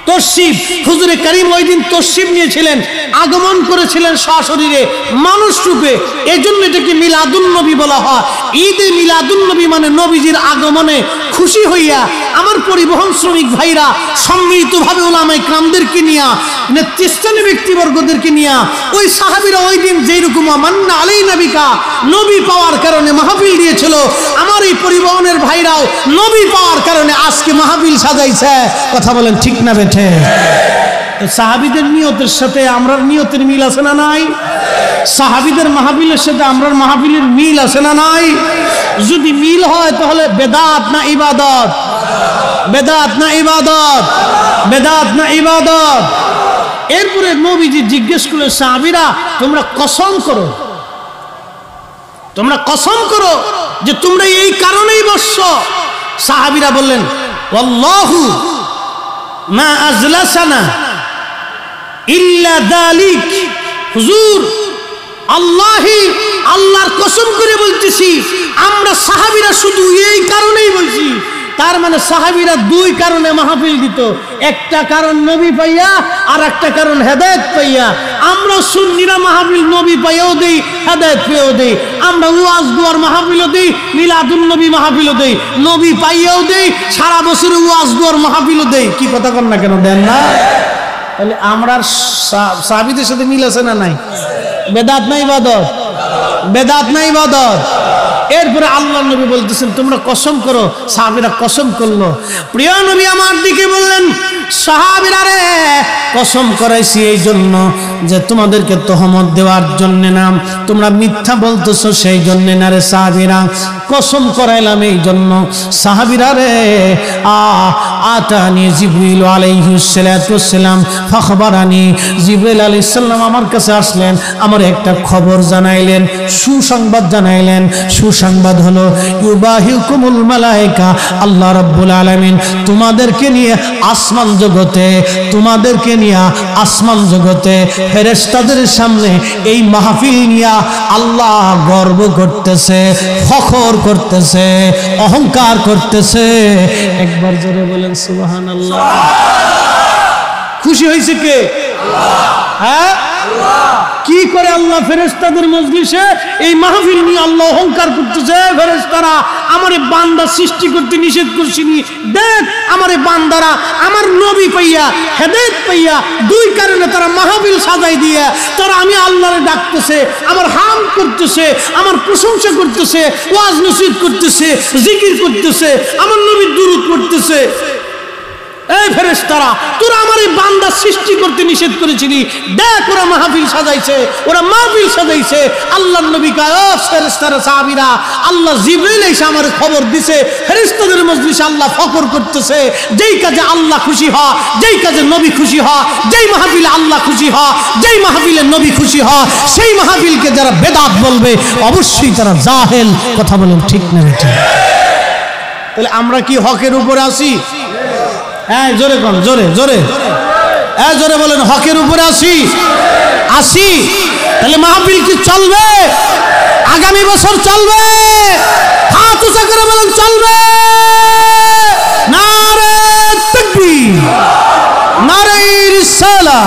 তশরিফ, হুজুরে কারীম ওই দিন তশরিফ নিয়েছিলেন, আগমন করেছিলেন সশরীরে মানুষ রূপে, এজন্য এটাকে মিলাদুন নবী বলা হয়। ঈদে মিলাদুন নবী মানে নবীজির আগমনে খুশি হইয়া আমার পরিবহন শ্রমিক ভাইরা সম্মিলিতভাবে উলামায়ে কেরামদেরকে নিয়া, নেতৃস্থানীয় ব্যক্তিবর্গদেরকে নিয়া, ওই সাহাবীরা ওই দিন যেই রকম মান্না আলাইনা বিকা নবী পাওয়ার কারণে মাহফিল দিয়েছিল, আমার এই পরিবহনের ভাইরাও নবী পাওয়ার কারণে আজকে মাহফিল সাজাইছে। কথা বলেন ঠিক না বেঠে? সাহাবীদের নিয়তের সাথে আমরার নিয়তের মিল আছে না নাই? সাহাবীদের মাহফিলের সাথে আমরার মাহফিলের মিল আছে না নাই? যদি মিল হয় তাহলে বেদাত না ইবাদত? বেদাত না ইবাদত? বেদাত না ইবাদত? এরপরে নবীজি জিজ্ঞেস করলেন, সাহাবীরা তোমরা কসম করো, তোমরা কসম করো যে তোমরা এই কারণেই বসছো। সাহাবীরা বললেন, ওয়াল্লাহু মা আজলাসানা ইল্লা যালিক, হুজুর আল্লাহি, আল্লাহর কসম করে বলতেছি, আমরা সাহাবীরা শুধু এই কারণেই বলছি। তার মানে সাহাবীরা দুই কারণে মাহফিল দিত, একটা কারণ নবী পাইয়া আর একটা কারণ হেদায়েত পাইয়া। আমরা সুন্নিরা মাহফিল নবী পাইয়াও দেই, হেদায়েত পেয়েও দেই। আমরা ওয়াজ দুয়ার মাহফিলও দেই, মিলাদুন নবী মাহফিলও দেই, নবী পাইয়াও দেই, সারা বছর ওয়াজ দুয়ার মাহফিলও দেই। কি কথা কন না কেন, দেন না? তাহলে আমরা সাহাবীদের সাথে মিল আছে না নাই? বেদাত নাই ইবাদত, বেদাত নাই ইবাদত। এরপরে আল্লাহ নবী বলতেছেন তোমরা কসম করো। সাহাবীরা কসম করলো। প্রিয় নবী আমার দিকে বললেন, সাহাবীরা রে, কসম করাইছি এই জন্য যে তোমাদেরকে তহমত দেওয়ার জন্য না, তোমরা মিথ্যা বলতেছো সেই জন্য না রে সাহাবীরা, কসম করাইলাম এই জন্য। সাহাবীরা রে, আতানি জিবরিল আলাইহিস সালাতু ওয়াসসালাম ফাখবারানি, জিবরিল আলাইহিস সালাম আমার কাছে আসলেন, আমার একটা খবর জানাইলেন, সুসংবাদ জানাইলেন। সুসংবাদ হলো ইউবাহিকুমুল মালায়েকা, আল্লাহ রাব্বুল আলামিন তোমাদেরকে নিয়ে আসমান জগতে, তোমাদেরকে নিয়ে আসমান জগতে ফেরেশতাদের সামনে এই মাহফিল নিয়ে আল্লাহ গর্ব করতেছে, ফখর করতেছে, অহংকার করতেছে। একবার জোরে বলেন সুবহানাল্লাহ। খুশি হয়েছে কে? হ্যাঁ, কি করে আল্লাহ ফেরেশতাদের মজলিসে এই মাহফিল নিয়ে আল্লাহ অহংকার করতেছে। ফেরেশতারা আমারে বান্দা সৃষ্টি করতে নিষেধ করছিনি, দেখ আমারে বান্দারা আমার নবী পাইয়া হেদায়েত পাইয়া দুই কারণে তারা মাহফিল সাজাই দিয়ে তারা আমি আল্লাহরে ডাকতেছে, আমার হাম করতেছে, আমার প্রশংসা করতেছে, ওয়াজ নসিহত করতেছে, জিকির করতেছে, আমার নবীর দুরূদ পড়তেছে। এই ফেরেশতারা, তোরা আমার এই বান্দা সৃষ্টি করতে নিষেধ করেছিলি, দেখ ওরা মাহফিল সাজাইছে, ওরা মাহফিল সাজাইছে। আল্লাহর নবী কয়, ও ফেরেশতারা, সাহাবীরা, আল্লাহ জিবরিল এসে আমার খবর দিছে ফেরেশতাদের মজলিসে আল্লাহ ফখর করতেছে। যেই কাজে আল্লাহ খুশি হয়, যেই কাজে নবী খুশি হয়, যেই মাহফিলে আল্লাহ খুশি হয়, যেই মাহফিলে নবী খুশি হয়, সেই মাহফিলকে যারা বেদাত বলবে অবশ্যই তারা জাহেল। কথা বলেন ঠিক না ঠিক? তাহলে আমরা কি হকের উপরে আছি? হ্যাঁ, জোরে কোন, জোরে জোরে, হ্যাঁ জোরে বলেন, হকের উপরে আসি, আসি। তাহলে মাহফিল কি চলবে? আগামী বছর চলবে? হাত উঁচা করে বলেন চলবে। নারে তাকবীর, নারে রিসালাহ।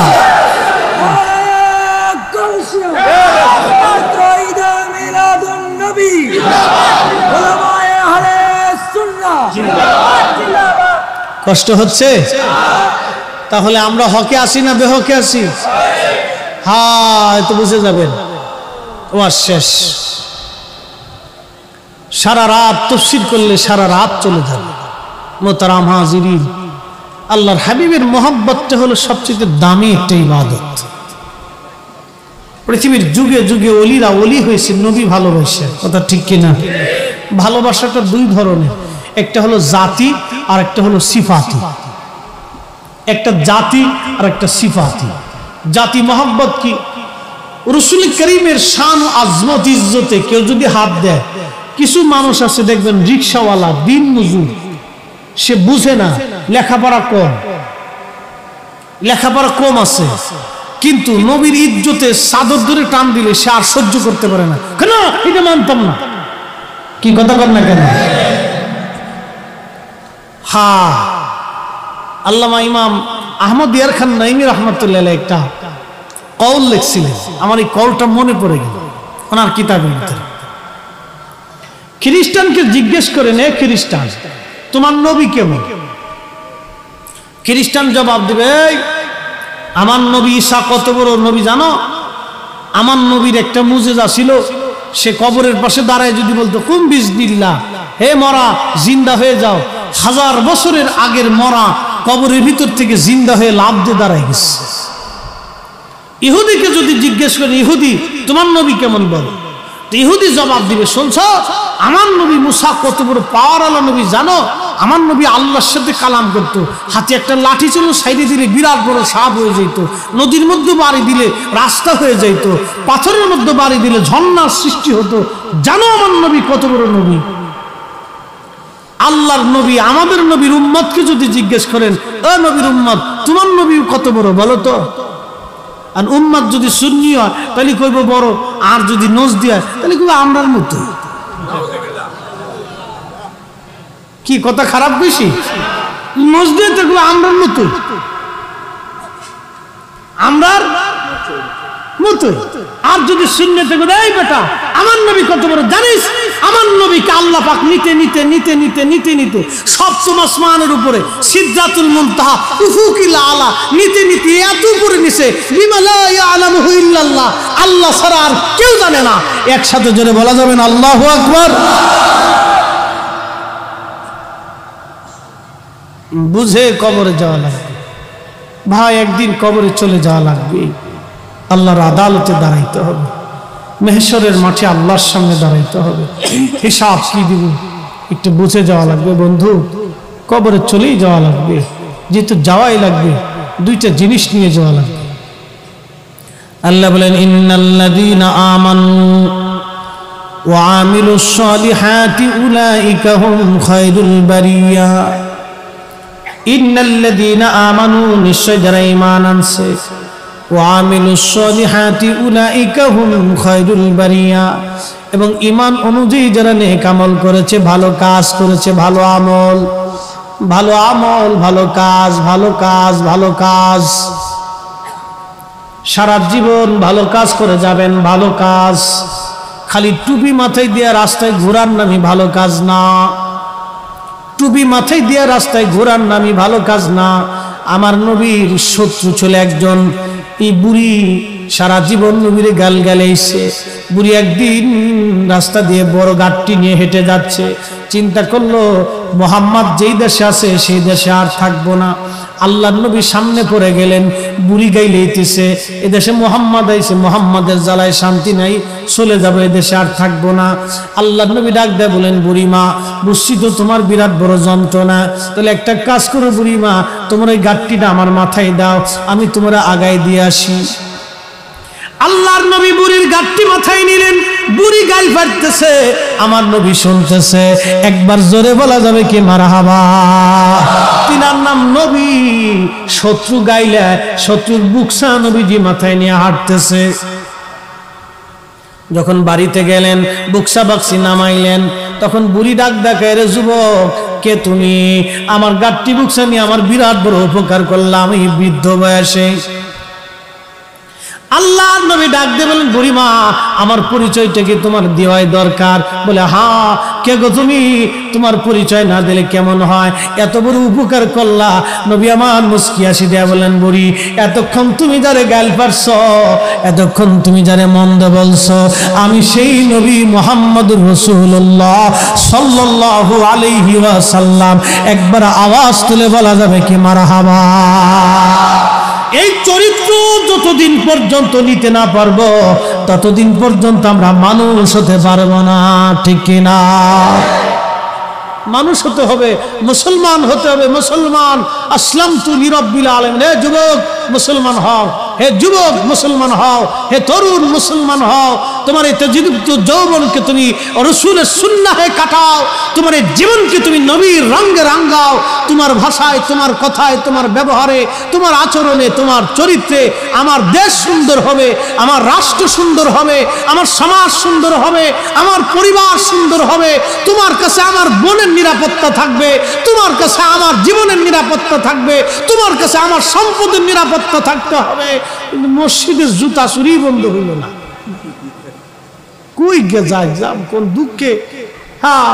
কষ্ট হচ্ছে? তাহলে আমরা হকে আসি না বেহকে আসি? হ্যাঁ, তো বুঝে যাবেন। ওয়াজ শেষ, সারা রাত তাফসীর করলে সারা রাত চলে যাবে। মোহতারাম হাজিরিন, আল্লাহর হাবিবের মহব্বতটা হলো সবচেয়ে দামি একটা ইবাদত। পৃথিবীর যুগে যুগে ওলিরা ওলি হয়েছে নবী ভালোবাসে। কথা ঠিক কিনা? ভালোবাসাটা দুই ধরনের, একটা হলো জাতি আর একটা হলো সিফাতি। একটা জাতি আর একটা সিফাতি। জাতি মহব্বত কি? রাসূল করিমের শান ও আজমত ইজ্জতে কেউ যদি হাত দেয়, কিছু মানুষ আছে দেখবেন রিকশাওয়ালা, দিন মজুর, সে বুঝে না, লেখাপড়া কম, লেখাপড়া কম আছে, কিন্তু নবীর ইজ্জতে চাদর ধরে টান দিলে সে আর সহ্য করতে পারে না। কেন? এটা মানতাম না। কি কথা কর না কেন? হ্যাঁ, আল্লামা ইমাম আহমদ ইয়ার খান নাইমি রহমতুল্লাহ আলাইহি একটা কওল লিখছিলেন, আমার এই কওলটা মনে পড়ে গেল ওনার কিতাবের ভিতরে। খ্রিস্টানকে জিজ্ঞেস করেন, এ খ্রিস্টান, তোমার নবী কেমন? খ্রিস্টান জবাব দেবে, এই আমার নবী ঈসা কত বড় নবী জানো? আমার নবীর একটা মুজিজা ছিল, সে কবরের পাশে দাঁড়ায় যদি বলতো কুম বিসমিল্লাহ, হে মরা জিন্দা হয়ে যাও, 1000 বছরের আগের মরা কবরের ভিতর থেকে জিন্দা হয়ে লাভ দিয়ে দাঁড়ায় গেছে। ইহুদিকে যদি জিজ্ঞেস করে, ইহুদি তোমার নবী কেমন বল? তো ইহুদি জবাব দিবে, শুনছ আমার নবী মুসা কত বড় পাওয়ার আলা নবী জানো? আমার নবী আল্লাহর সাথে কালাম করতো, হাতে একটা লাঠি ছিল, সাইডে দিলে বিরাট বড় সাপ হয়ে যেত, নদীর মধ্যে বাড়ি দিলে রাস্তা হয়ে যেত, পাথরের মধ্যে বাড়ি দিলে ঝর্ণার সৃষ্টি হতো। জানো আমার নবী কত বড় নবী? আল্লাহর নবী আমাদের নবীর উম্মতকে যদি জিজ্ঞেস করেন, ও নবীর উম্মত তোমার নবী কত বড় বলো তো? আর উম্মাত যদি সুন্নি হয় তাহলে কইব বড়, আর যদি নজদি হয় তাহলে কইব আমরার মতো। কি কথা খারাপ বেশি? নজদি তো কইব আমরার মতো, আমরার মতো। আর যদি সুন্নতে কইব এই বেটা আমার নবী কত বড় জানিস? আমার নবীকে আল্লাহ পাক নিতে নিতে নিতে নিতে নিতে নিতে সপ্তম আসমানের উপরে সিদরাতুল মুনতাহা উফুকিল আলা নিতে নিতে এত উপরে নিছে, বিমা লা ইয়ালামুহু ইল্লাল্লাহ, আল্লাহ ছাড়া আর কেউ জানে না। একসাথে জোরে বলা যাবে না আল্লাহু আকবার? বুঝে কবরে যাওয়া লাগবে ভাই, একদিন কবরে চলে যাওয়া লাগবে, আল্লাহর আদালতে দাঁড়াইতে হবে, মেহশরের মাঠে আল্লাহর সামনে দাঁড়াইতে হবে, হিসাব কি দিব একটু বুঝে যাওয়া লাগবে বন্ধু। কবরে চলেই যাওয়া লাগবে, যেহেতু যাওয়াই লাগবে দুইটা জিনিস নিয়ে যাওয়া লাগবে। আল্লাহ বলেন ইন্নাল্লাযীনা আমানু ওয়া আমিলুস সালিহাতি উলাইকা হুম খায়রুল বারিয়া। ইন্নাল্লাযীনা আমানু, নিশ্চয় যারা ঈমান আনছে, ওয়া আমিলুস সালিহাতি উলাইকা হুম খায়রুল বারিয়া, এবং ঈমান অনুযায়ী যারা নেক আমল করেছে, ভালো কাজ করেছে, ভালো আমল, ভালো আমল, ভালো কাজ, ভালো কাজ, ভালো কাজ, সারা জীবন ভালো কাজ করে যাবেন। ভালো কাজ খালি টুপি মাথায় দিয়ে রাস্তায় ঘোরার নামই ভালো কাজ না, টুপি মাথায় দিয়ে রাস্তায় ঘোরার নামই ভালো কাজ না। আমার নবীর শত্রু ছিল একজন, এই বুড়ি সারা জীবন নবীরে গাল গালাইছে। বুড়ি একদিন রাস্তা দিয়ে বড় গাড়টি নিয়ে হেঁটে যাচ্ছে, চিন্তা করলো মুহাম্মদ যেই দেশে আছে সেই দেশে আর থাকবো না। আল্লাহর নবী সামনে পড়ে গেলেন, বুড়ি গাইলেইতেছে এদেশে মুহাম্মদ আইছে, মুহাম্মাদের জ্বালায় শান্তি নাই, চলে যাবো এদেশে আর থাকবো না। আল্লাহর নবী ডাক দেয় বলেন, বুড়ি মা বুঝছি তো তোমার বিরাট বড় যন্ত্রণা, তাহলে একটা কাজ করো বুড়ি মা, তোমার ওই গাড়টিটা আমার মাথায় দাও, আমি তোমরা আগায় দিয়ে আসি। আল্লাহর নবী বুড়ির গাড়টি মাথায় নিলেন, বুড়ি গাল ফাটতেছে, আমার নবী শুনতেছে। একবার জোরে বলা যাবে কি মারহাবা? তিনার নাম নবী। শত্রু গাইলে শত্রুর বুকসা নবীজি মাথায় নিয়ে হাঁটতেছে। যখন বাড়িতে গেলেন, বুকসা বাক্সি নামাইলেন, তখন বুড়ি ডাক দেখায়, রে যুবক কে তুমি? আমার গাড়টি বুকসা নিয়ে আমার বিরাট বড় উপকার করলাম এই বৃদ্ধ বয়সে। আল্লাহর নবী ডাক দিয়ে বলেন, বুড়িমা আমার পরিচয়টা কি তোমার দেওয়াই দরকার? বলে হ্যাঁ। কে গো তুমি? তোমার পরিচয় না দিলে কেমন হয়? এত বড় উপকার করলা। নবী আমার মুস্কি হাসি দেয়া বলেন, বুড়ি এতক্ষণ তুমি যারে গাল পারছ, এতক্ষণ তুমি যারে মন্দ বলছো, আমি সেই নবী মুহাম্মদুর রাসূলুল্লাহ সাল্লাল্লাহু আলাইহি ওয়াসাল্লাম। একবার আওয়াজ তুলে বলা যাবে কি মারহাবা? এই চরিত্র যতদিন পর্যন্ত নিতে না পারবো ততদিন পর্যন্ত আমরা মানুষ হতে পারবো না, ঠিক কিনা? মানুষ হতে হবে, মুসলমান হতে হবে। মুসলমান আসলামতু লিরাব্বিল আলামিন। হে যুবক মুসলমান হও, হে যুবক মুসলমান হও, হে তরুণ মুসলমান হও। তোমার এই তজদুদ যৌবনকে তুমি রাসূলের সুন্নাহে কাটাও, তোমার এই জীবনকে তুমি নবীর রঙে রাঙাও। তোমার ভাষায়, তোমার কথায়, তোমার ব্যবহারে, তোমার আচরণে, তোমার চরিত্রে আমার দেশ সুন্দর হবে, আমার রাষ্ট্র সুন্দর হবে, আমার সমাজ সুন্দর হবে, আমার পরিবার সুন্দর হবে। তোমার কাছে আমার বোনের নিরাপত্তা থাকবে, তোমার কাছে আমার জীবনের নিরাপত্তা থাকবে, তোমার কাছে আমার সম্পদের নিরাপত্তা থাকতে হবে। কিন্তু মসজিদের জুতা চুরি বন্ধ হইল না, কই গে যায় যাব কোন দুঃখে। হ্যাঁ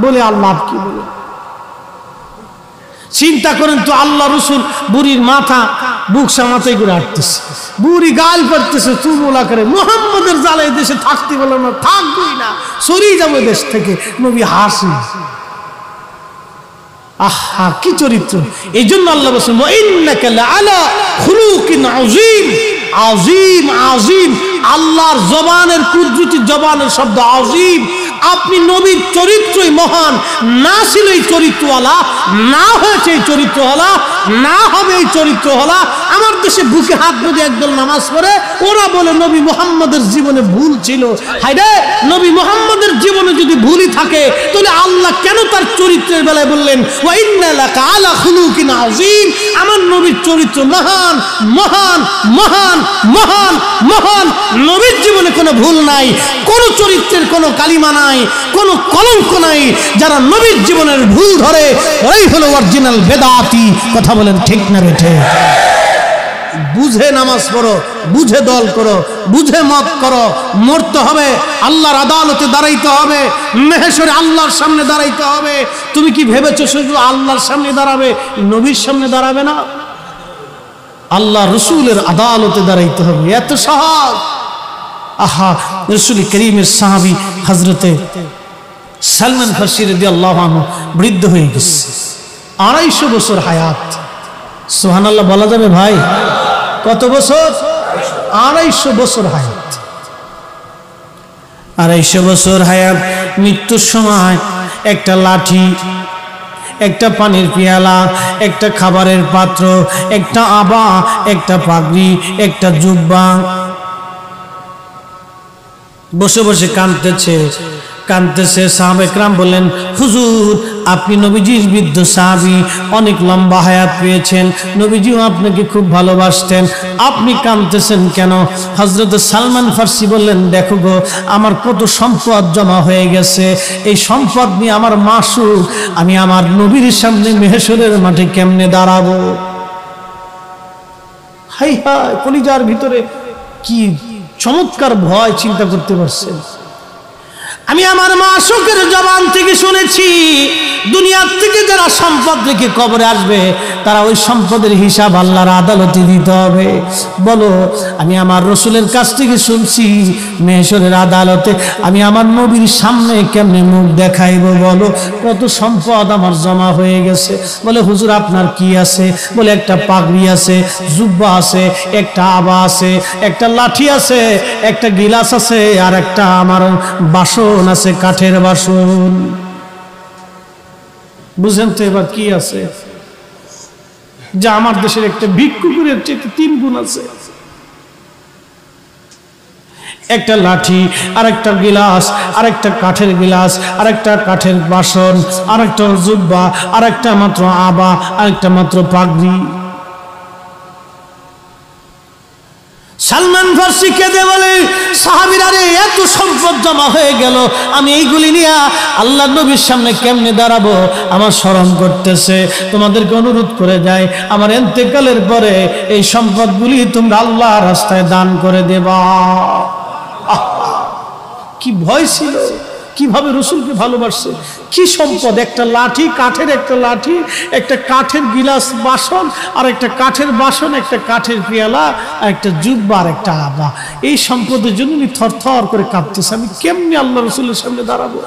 বলে আল্লাহ কি বলে চিন্তা করেন তো। আল্লাহ রসুল বুড়ির মাথা বুকসা মাথায় করে হাঁটতেছে, বুড়ি গাল পাড়তেছে, চুমোলা করে মুহাম্মদের জ্বালায় দেশে থাকতে বলে না, থাকবই না, সরিয়ে যাবো দেশ থেকে। নবী হাসি, আহা কি চরিত্র! এই জন্য আল্লাহ বলেন ইন্নাকা লাআলা খুলুকিন আযীম। আযীম, আযীম আল্লাহর জবানের কুদরতি জবানের শব্দ আযীম। আপনি নবীর চরিত্রই মহান। না ছিল এই চরিত্রওয়ালা, না হয়েছে এই চরিত্রওয়ালা, না হবে এই চরিত্রওয়ালা। আমার দেশে বুকে হাত বেঁধে একদল নামাজ পড়ে, ওরা বলে নবী মুহাম্মদের জীবনে ভুল ছিল। হায়রে, নবী মুহাম্মদের জীবনে যদি ভুলই থাকে তাহলে আল্লাহ কেন তার চরিত্রের বেলায় বললেন ওয়া ইন্না লাকা আলা খুলুকিন আযীম? আমার নবীর চরিত্র মহান মহান মহান মহান মহান। নবীর জীবনে কোনো ভুল নাই, কোনো চরিত্রের কোনো কালিমা নাই, কোনো কলঙ্ক নাই। যারা নবীর জীবনের ভুল ধরে ওই হলো অরিজিনাল বেদাতি। কথা বলেন ঠিক না বেঠে? বুঝে নামাজ পড়ো, বুঝে দল করো, বুঝে মত করো। মরতে হবে, আল্লাহর আদালতে দাঁড়াইতে হবে, মেহেশরে আল্লাহর সামনে দাঁড়াইতে হবে। তুমি কি ভেবেছো শুধু আল্লাহর সামনে দাঁড়াবে, নবীর সামনে দাঁড়াবে না? আল্লাহ রসুলের আদালতে দাঁড়াইতে হবে। এত সহজ? আহা, রসুল করিমের সাহাবী হযরতে সালমান ফারসি রাদিয়াল্লাহু আনহু বৃদ্ধ হয়ে গেছে, 250 বছর হায়াত। সুবহানাল্লাহ বলা যাবে ভাই? কত বছর? 250 বছর হায়াত। 250 বছর হায়াত। মৃত্যুর সময় একটা লাঠি, একটা পানির পেয়ালা, একটা খাবারের পাত্র, একটা আবা, একটা পাগড়ি, একটা জুব্বা, বসে বসে কাঁদতেছে কাঁদতেছে। সাহাবায়ে কেরাম বললেন, হুজুর আপনি নবীজির বৃদ্ধ সাহাবী, অনেক লম্বা হায়াত পেয়েছেন, নবীজিও আপনাকে খুব ভালোবাসতেন, আপনি কাঁদতেছেন কেন? হযরত সালমান ফারসি বললেন, দেখো গো, আমার কত সম্পদ জমা হয়ে গেছে, এই সম্পদ নিয়ে আমার মাসুক, আমি আমার নবীর সামনে মেহেশরের মাঠে কেমনে দাঁড়াবো? হাই হাই, কলিজার ভিতরে কি চমৎকার ভয় চিন্তা করতে পারছেন? আমি আমার মাসুকের জবান থেকে শুনেছি, দুনিয়ার থেকে যারা সম্পদ রেখে কবরে আসবে তারা ওই সম্পদের হিসাব আল্লাহর আদালতে দিতে হবে। বলো, আমি আমার রসুলের কাছ থেকে শুনছি, মেহেশরের আদালতে আমি আমার নবীর সামনে কেমনে মুখ দেখাইব? বলো, কত সম্পদ আমার জমা হয়ে গেছে। বলে, হুজুর আপনার কি আছে? বলে, একটা পাগড়ি আছে, জুব্বা আছে, একটা আবা আছে, একটা লাঠি আছে, একটা গিলাস আছে, আর একটা আমার বাসন আছে, কাঠের বাসন। বুঝেন তো এবার কি আছে? যা আমার দেশের একটা ভিক্ষুকের চেয়ে 3 গুণ আছে। একটা লাঠি, আর একটা গিলাস, আর একটা কাঠের গিলাস, আর একটা কাঠের বাসন, আর একটা জুব্বা, আর একটা মাত্র আবা, আর একটা মাত্র পাগড়ি। সালমান ফারসি কেঁদে বলে, সাহাবীরা রে, এত সম্পদ জমা হয়ে গেল, আমি এইগুলি নিয়ে আল্লাহর নবীর সামনে কেমনে দাঁড়াবো? আমার শরম করতেছে। তোমাদেরকে অনুরোধ করে যায়, আমার ইন্তেকালের পরে এই সম্পদগুলি তোমরা আল্লাহর রাস্তায় দান করে দেবা। কি ভয় ছিল, কিভাবে রসুলকে ভালোবাসছে, কি সম্পদ! একটা লাঠি, কাঠের একটা লাঠি, একটা কাঠের গিলাস বাসন, আর একটা কাঠের বাসন, একটা কাঠের পেয়ালা, আর একটা জুব্বা, আর একটা আবা। এই সম্পদের জন্য উনি থরথর করে কাঁপতেছে, আমি কেমনি আল্লাহ রসুলের সামনে দাঁড়াবো?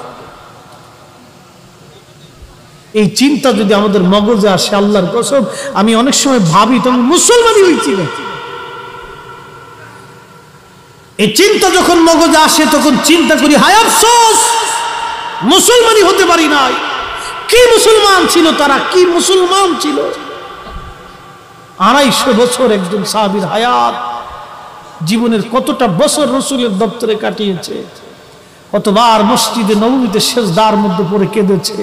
এই চিন্তা যদি আমাদের মগজে আসে, আল্লাহর কসম আমি অনেক সময় ভাবি তুমি মুসলমানই হয়েছি না। এই চিন্তা যখন মগজে আসে তখন চিন্তা করি, হায় আফসোস, মুসলমানই হতে পারি নাই। কি মুসলমান ছিল তারা, কি মুসলমান ছিল! 250 বছর একজন সাহাবীর হায়াত, জীবনের কতটা বছর রসুলের দপ্তরে কাটিয়েছে, কতবার মসজিদে নববীতে সেজদার মধ্যে পড়ে কেঁদেছে,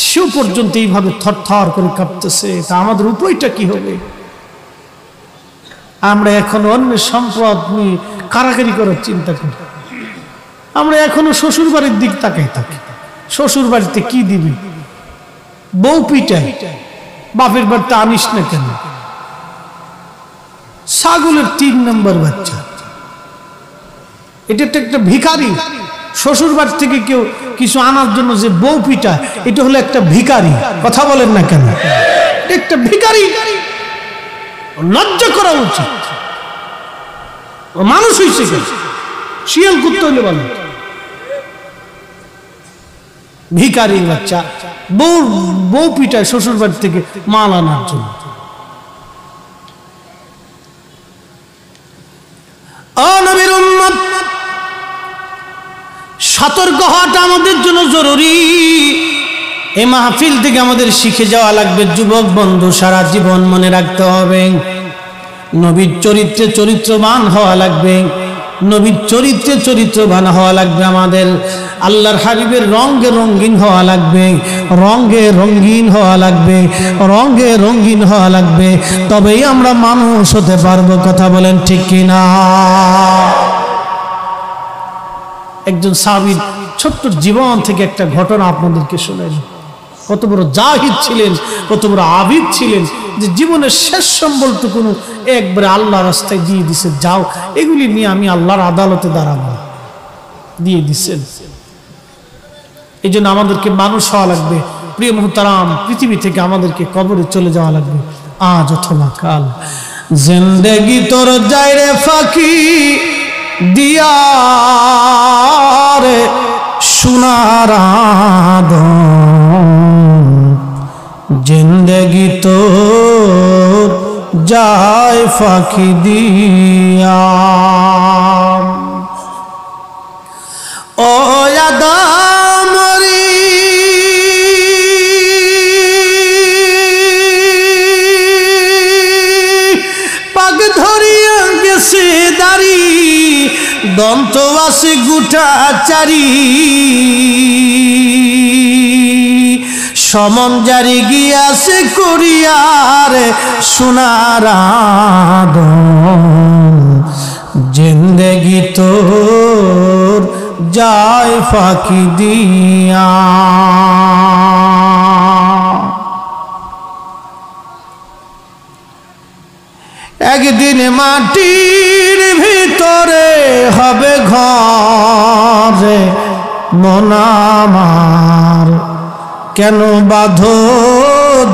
সেও পর্যন্ত এইভাবে থরথর করে কাঁপতেছে। তা আমাদের উপায়টা কি হবে? আমরা এখন অন্যের সম্পদ নিয়ে কারাকারি করার চিন্তা করি। আমরা এখনো শ্বশুর বাড়ির দিক তাকাই থাকি, শ্বশুর বাড়িতে কি দিবি? বউ পিটাই, বাপের বাড়িতে আনিস না কেন? ছাগলের 3 নম্বর বাচ্চা। এটা একটা ভিখারি। শ্বশুর বাড়ি থেকে কেউ কিছু আনার জন্য যে বউ পিটায়, এটা হলো একটা ভিখারি। কথা বলেন না কেন? একটা ভিখারি, লজ্জা করা উচিত। মানুষ হয়েছে কেন? শিয়াল কুত্তা হইলে বলে ভিখারি বাচ্চা, বউ পিটায় শ্বশুর বাড়ি থেকে মাল আনার জন্য। নবীর উম্মত, সতর্ক হওয়াটা আমাদের জন্য জরুরি। এই মাহফিল থেকে আমাদের শিখে যাওয়া লাগবে, যুবক বন্ধু, সারা জীবন মনে রাখতে হবে, নবীর চরিত্রে চরিত্রবান হওয়া লাগবে, নবীর চরিত্রে চরিত্রবান হওয়া লাগবে। আমাদের আল্লাহর হাবিবের রঙে রঙিন হওয়া লাগবে, রঙে রঙিন হওয়া লাগবে, রঙে রঙিন হওয়া লাগবে, তবেই আমরা মানুষ হতে পারবো। কথা বলেন ঠিক কিনা? একজন সাহাবীর ছোট্ট জীবন থেকে একটা ঘটনা আপনাদেরকে শোনাই। কত বড় জাহিদ ছিলেন, কত বড় আবিদ ছিলেন, যে জীবনের শেষ সম্বলটুকু একবারে আল্লাহ রাস্তায় দিয়ে দিছে, যাও এগুলি নিয়ে আমি আল্লাহর আদালতে দাঁড়াবো, দিয়ে দিচ্ছেন। এই জন্য আমাদেরকে মানুষ হওয়া লাগবে। প্রিয় মুহতারাম, পৃথিবী থেকে আমাদেরকে কবরে চলে যাওয়া লাগবে আজ অথবা কাল। জিন্দেগি তোর যায় রে ফাঁকি দিয়া রে সোনার জিন্দেগি তোর যায় ফাঁকি দিয়া। ও আদমরি পাগ ধরিয়া গেছে দাড়ি, দন্ত আছে গুটা চারি, সমন জারি গিয়াছে করিয়ার সোনার জিন্দেগি তোর যায় ফাঁকি দিয়া। একদিন মাটির ভিতরে হবে ঘরে মন আমার, কেন বাঁধো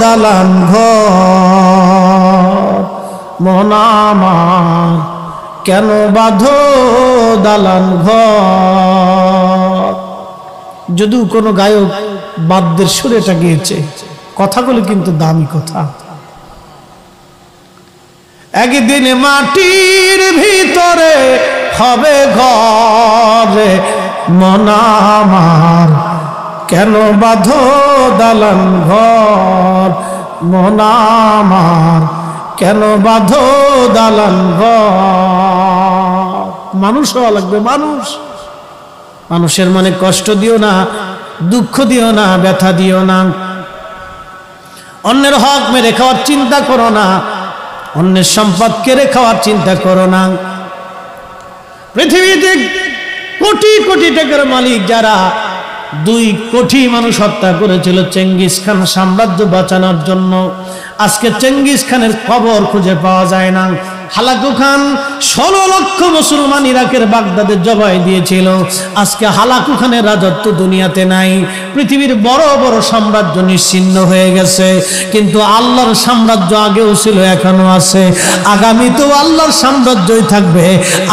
দালান ঘর, মন আমার কেন বাঁধো দালান ঘর। যদিও কোনো গায়ক বাদ্যের সুরেটা গিয়েছে, কথাগুলো কিন্তু দামি কথা। একদিন মাটির ভিতরে হবে ঘরে মন আমার, কেন বাঁধো দালান ঘর, মন আমার কেন বাঁধো দালান ঘর। মানুষ হওয়া লাগবে, মানুষ। মানুষের মনে কষ্ট দিও না, দুঃখ দিও না, ব্যথা দিও না। অন্যের হক মেরে খাওয়ার চিন্তা করো না, অন্যের সম্পদ কেড়ে খাওয়ার চিন্তা করো না। পৃথিবীতে কোটি কোটি টাকার মালিক যারা 2 কোটি মানুষ হত্যা করেছিল চেঙ্গিস খান সাম্রাজ্য বাঁচানোর জন্য, আজকে চেঙ্গিস খানের কবর খুঁজে পাওয়া যায় না। হালাকু খান 16 লক্ষ মুসলমান ইরাকের বাগদাদে জবাই দিয়েছিল, আজকে হালাকু খানের রাজত্ব দুনিয়াতে নাই। পৃথিবীর বড় বড় সাম্রাজ্য নিশ্চিহ্ন হয়ে গেছে, কিন্তু আল্লাহর সাম্রাজ্য আগেও ছিল, এখনো আছে, আগামীতেও আল্লাহর সাম্রাজ্যই থাকবে।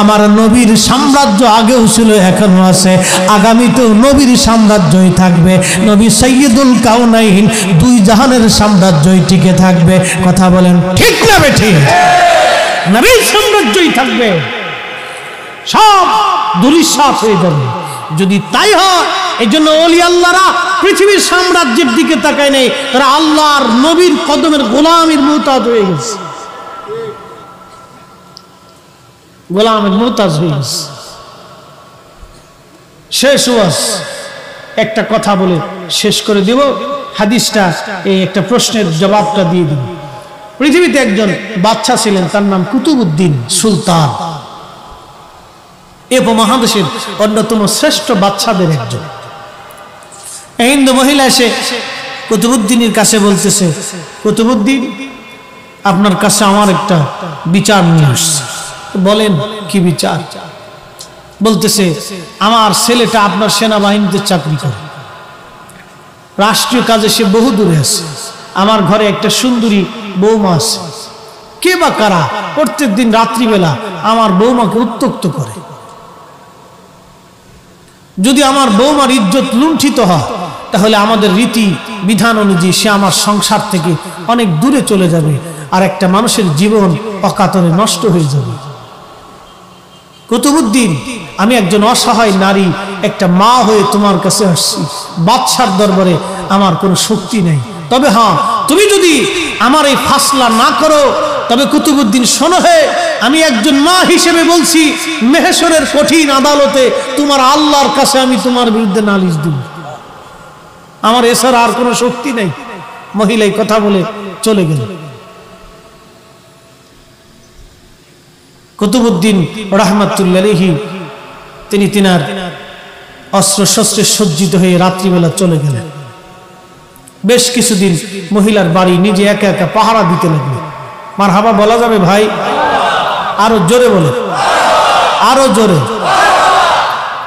আমার নবীর সাম্রাজ্য আগেও ছিল, এখনো আছে, আগামীতেও নবীর সাম্রাজ্যই থাকবে। নবী সাইয়্যিদুল কাউনাইন, 2 জাহানের সাম্রাজ্যই টিকে থাকবে। কথা বলেন ঠিক না বেঠিক? নবীর সাম্রাজ্যই থাকবে, সব ধূলিসাৎ হয়ে যাবে যদি তাই হয়। এই জন্য ওলি আল্লাহরা পৃথিবীর সাম্রাজ্যের দিকে তাকায় নেই, তারা আল্লাহর নবীর কদমের গোলামের মুহতাজ হয়ে গেছে, গোলামের মুহতাজ হয়ে গেছে। শেষ ওয়াজ একটা কথা বলে শেষ করে দিব, হাদিসটা এই একটা প্রশ্নের জবাবটা দিয়ে দিব। পৃথিবীতে একজন বাদশা ছিলেন, তার নাম কুতুবউদ্দিন সুলতান, এ উপমহাদেশের অন্যতম শ্রেষ্ঠ বাদশাদের একজন। হিন্দু মহিলা এসে কুতুবউদ্দিনের কাছে বলতেছে, কুতুবউদ্দিন আপনার কাছে আমার একটা বিচার নিয়ে আসছে। বলেন কি বিচার? বলতেছে আমার ছেলেটা আপনার সেনাবাহিনীতে চাকরি করে, রাষ্ট্রীয় কাজে সে বহু দূরে আছে, আমার ঘরে একটা সুন্দরী বৌমা আছে, কে বা কারা প্রত্যেক দিন রাত্রিবেলা আমার বৌমাকে উত্ত্যক্ত করে। যদি আমার বৌমার ইজ্জত লুণ্ঠিত হয় তাহলে আমাদের রীতি বিধান অনুযায়ী সে আমার সংসার থেকে অনেক দূরে চলে যাবে, আর একটা মানুষের জীবন অকাতরে নষ্ট হয়ে যাবে। কুতুবউদ্দিন, আমি একজন অসহায় নারী, একটা মা হয়ে তোমার কাছে আসছি, বাদশার দরবারে আমার কোনো শক্তি নেই, তবে হ্যাঁ তুমি যদি আমার এই ফাসলা না করো তবে কুতুবউদ্দিন শোনো হে, আমি একজন মা হিসেবে বলছি, মেহেশরের কঠিন আদালতে তোমার আল্লাহর কাছে আমি তোমার বিরুদ্ধে নালিশ দিব, আমার এছাড়া আর কোনো শক্তি নেই। মহিলা এই কথা বলে চলে গেল। কুতুবউদ্দিন রাহমাতুল্লাহি আলাইহি তিনি তিনার অস্ত্র শস্ত্রে সজ্জিত হয়ে রাত্রিবেলা চলে গেলেন। বেশ কিছুদিন মহিলার বাড়ি নিজে একা একা পাহারা দিতে লাগলেন। মারহাবা বলা যাবে ভাই? আরো জোরে বলে, আরো জোরে।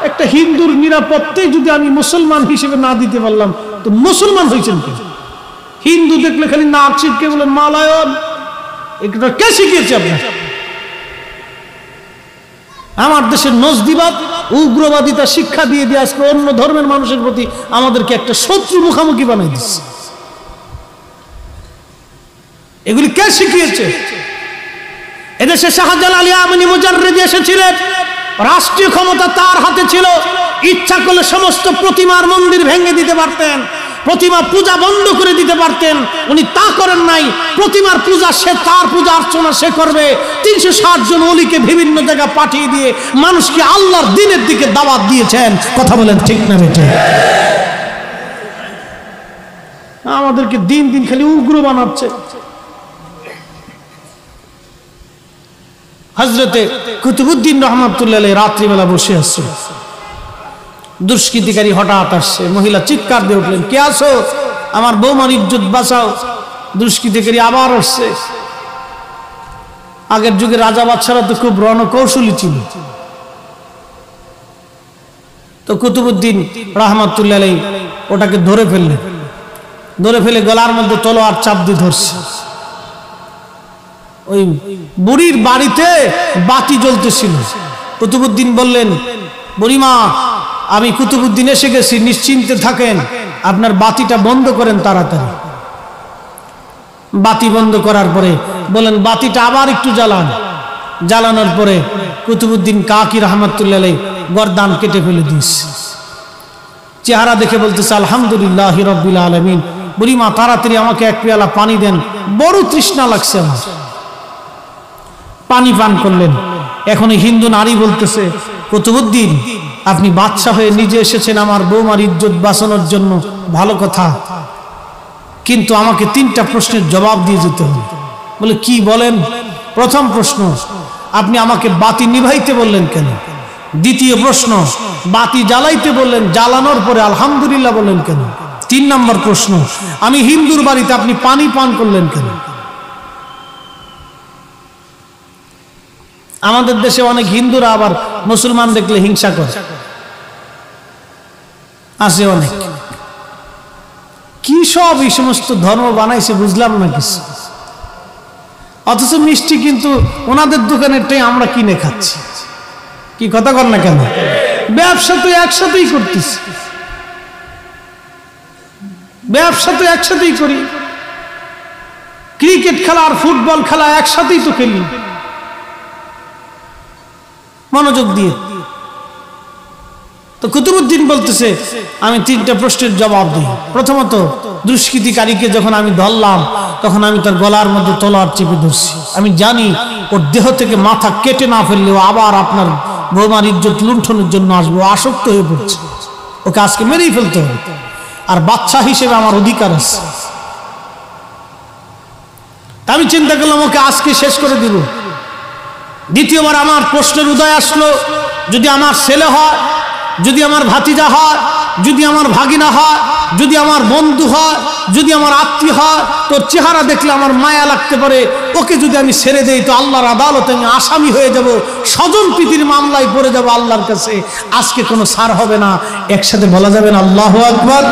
একটা হিন্দুর নিরাপত্তায় যদি আমি মুসলমান হিসেবে না দিতে পারলাম তো মুসলমান হয়েছেন কে? হিন্দু দেখলে খালি নাক ছিটকে বলেন মালায়ন, এটা কে শিখিয়েছে আপনার? আমার দেশের নজদিবাদ উগ্রবাদিতা শিক্ষা দিয়ে দিয়ে আজকে অন্য ধর্মের মানুষের প্রতি আমাদেরকে একটা শত্রু মুখোমুখি বানাই দিচ্ছে। এগুলি কে শিখিয়েছে? এদেশে শাহজালাল ইয়ামানি মুজাররিদ এসেছিলেন, রাষ্ট্রীয় ক্ষমতা তার হাতে ছিল, ইচ্ছা করলে সমস্ত প্রতিমার মন্দির ভেঙে দিতে পারতেন, প্রতিমা পূজা বন্ধ করে দিতে পারতেন। উনি তা করেন নাই। প্রতিমার পূজা সে, তার পূজা অর্চনা সে করবে। 360 জন ওলিকে বিভিন্ন জায়গা পাঠিয়ে দিয়ে মানুষকে আল্লাহর দ্বীনের দিকে দাওয়াত দিয়েছেন। কথা বলেন ঠিক না বেটে? আমাদেরকে দিন দিন খালি উগ্র বানাচ্ছে। হযরতে কুতুবউদ্দিন রাহমাতুল্লাহি আলাইহি রাত্রিবেলা বসে আছে, দুষ্কৃতিকারী হঠাৎ আসছে। মহিলা চিৎকার দিয়ে উঠলেন, কে আছো? আমার বৌমার ইজ্জত বাঁচাও। দুষ্কৃতিকারী আবার আসছে। আগের যুগে রাজা বাদশারা তো খুব রণকৌশলী ছিল। তো কুতুবউদ্দিন রাহমাতুল্লাহি আলাইহি ওটাকে ধরে ফেললেন। ধরে ফেলে গলার মধ্যে তলোয়ার চাপ দিয়ে ধরছে। ওই বুড়ির বাড়িতে বাতি জ্বলতেছিল। কুতুবউদ্দিন বললেন, বুড়িমা আমি কুতুবউদ্দিন এসে গেছি, নিশ্চিন্তে থাকেন, আপনার বাতিটা বন্ধ করেন তাড়াতাড়ি। বাতি বন্ধ করার পরে বলেন বাতিটা আবার একটু জ্বালান। জ্বালানোর পরে কুতুবউদ্দিন কাকি রাহমাতুল্লাহি আলাইহি গর্দান কেটে ফেলে দিয়েছে। চেহারা দেখে বলতেছে আলহামদুলিল্লাহি রাব্বিল আলামিন। বুড়িমা তাড়াতাড়ি আমাকে এক পেয়ালা পানি দেন, বড় তৃষ্ণা লাগছে আমার। পানি পান করলেন। এখন হিন্দু নারী বলতেছে, কুতুবউদ্দিন আপনি বাদশা হয়ে নিজে এসেছেন আমার বৌমার ইজ্জত বাঁচানোর জন্য, ভালো কথা, কিন্তু আমাকে 3টা প্রশ্নের জবাব দিয়ে যেতে হবে। বলে কি বলেন? প্রথম প্রশ্ন, আপনি আমাকে বাতি নিভাইতে বললেন কেন? দ্বিতীয় প্রশ্ন, বাতি জ্বালাইতে বললেন, জ্বালানোর পরে আলহামদুলিল্লাহ বললেন কেন? 3 নম্বর প্রশ্ন, আমি হিন্দুর বাড়িতে আপনি পানি পান করলেন কেন? আমাদের দেশে অনেক হিন্দুরা আবার মুসলমান দেখলে হিংসা করে, আছে অনেক। কি সব এই সমস্ত ধর্ম বানাইছে বুঝলাম না কিছু। অথচ মিষ্টি কিন্তু ওনাদের দোকানেরটাই আমরা কিনে খাচ্ছি। কি কথা কর না কেন? ব্যবসা তো একসাথেই করতেছি, ব্যবসা তো একসাথেই করি। ক্রিকেট খেলা আর ফুটবল খেলা একসাথেই তো খেলি, মনোযোগ দিয়ে। তো কুতুবউদ্দিন বলতেছে আমি 3টা প্রশ্নের জবাব দিই। প্রথমত, দুষ্কৃতিকারীকে যখন আমি ধরলাম তখন আমি তার গলার মধ্যে তলোয়ার চেপে ধরছি। আমি জানি ওর দেহ থেকে মাথা কেটে না ফেললেও আবার আপনার বৌমার ইজ্জত লুণ্ঠনের জন্য আসবো, আসক্ত হয়ে পড়ছে, ওকে আজকে মেরেই ফেলতে হবে। আর বাদশা হিসেবে আমার অধিকার আছে। আমি চিন্তা করলাম ওকে আজকে শেষ করে দিব। দ্বিতীয়বার আমার প্রশ্নের উদয় আসলো, যদি আমার ছেলে হয়, যদি আমার ভাতিজা হয়, যদি আমার ভাগিনা হয়, যদি আমার বন্ধু হয়, যদি আমার আত্মীয় হয়, তোর চেহারা দেখলে আমার মায়া লাগতে পারে, ওকে যদি আমি ছেড়ে দেই তো আল্লাহর আদালতে আমি আসামি হয়ে যাব, স্বজন প্রীতির মামলায় পড়ে যাব আল্লাহর কাছে। আজকে কোনো ছাড় হবে না। একসাথে বলা যাবে না আল্লাহু আকবার।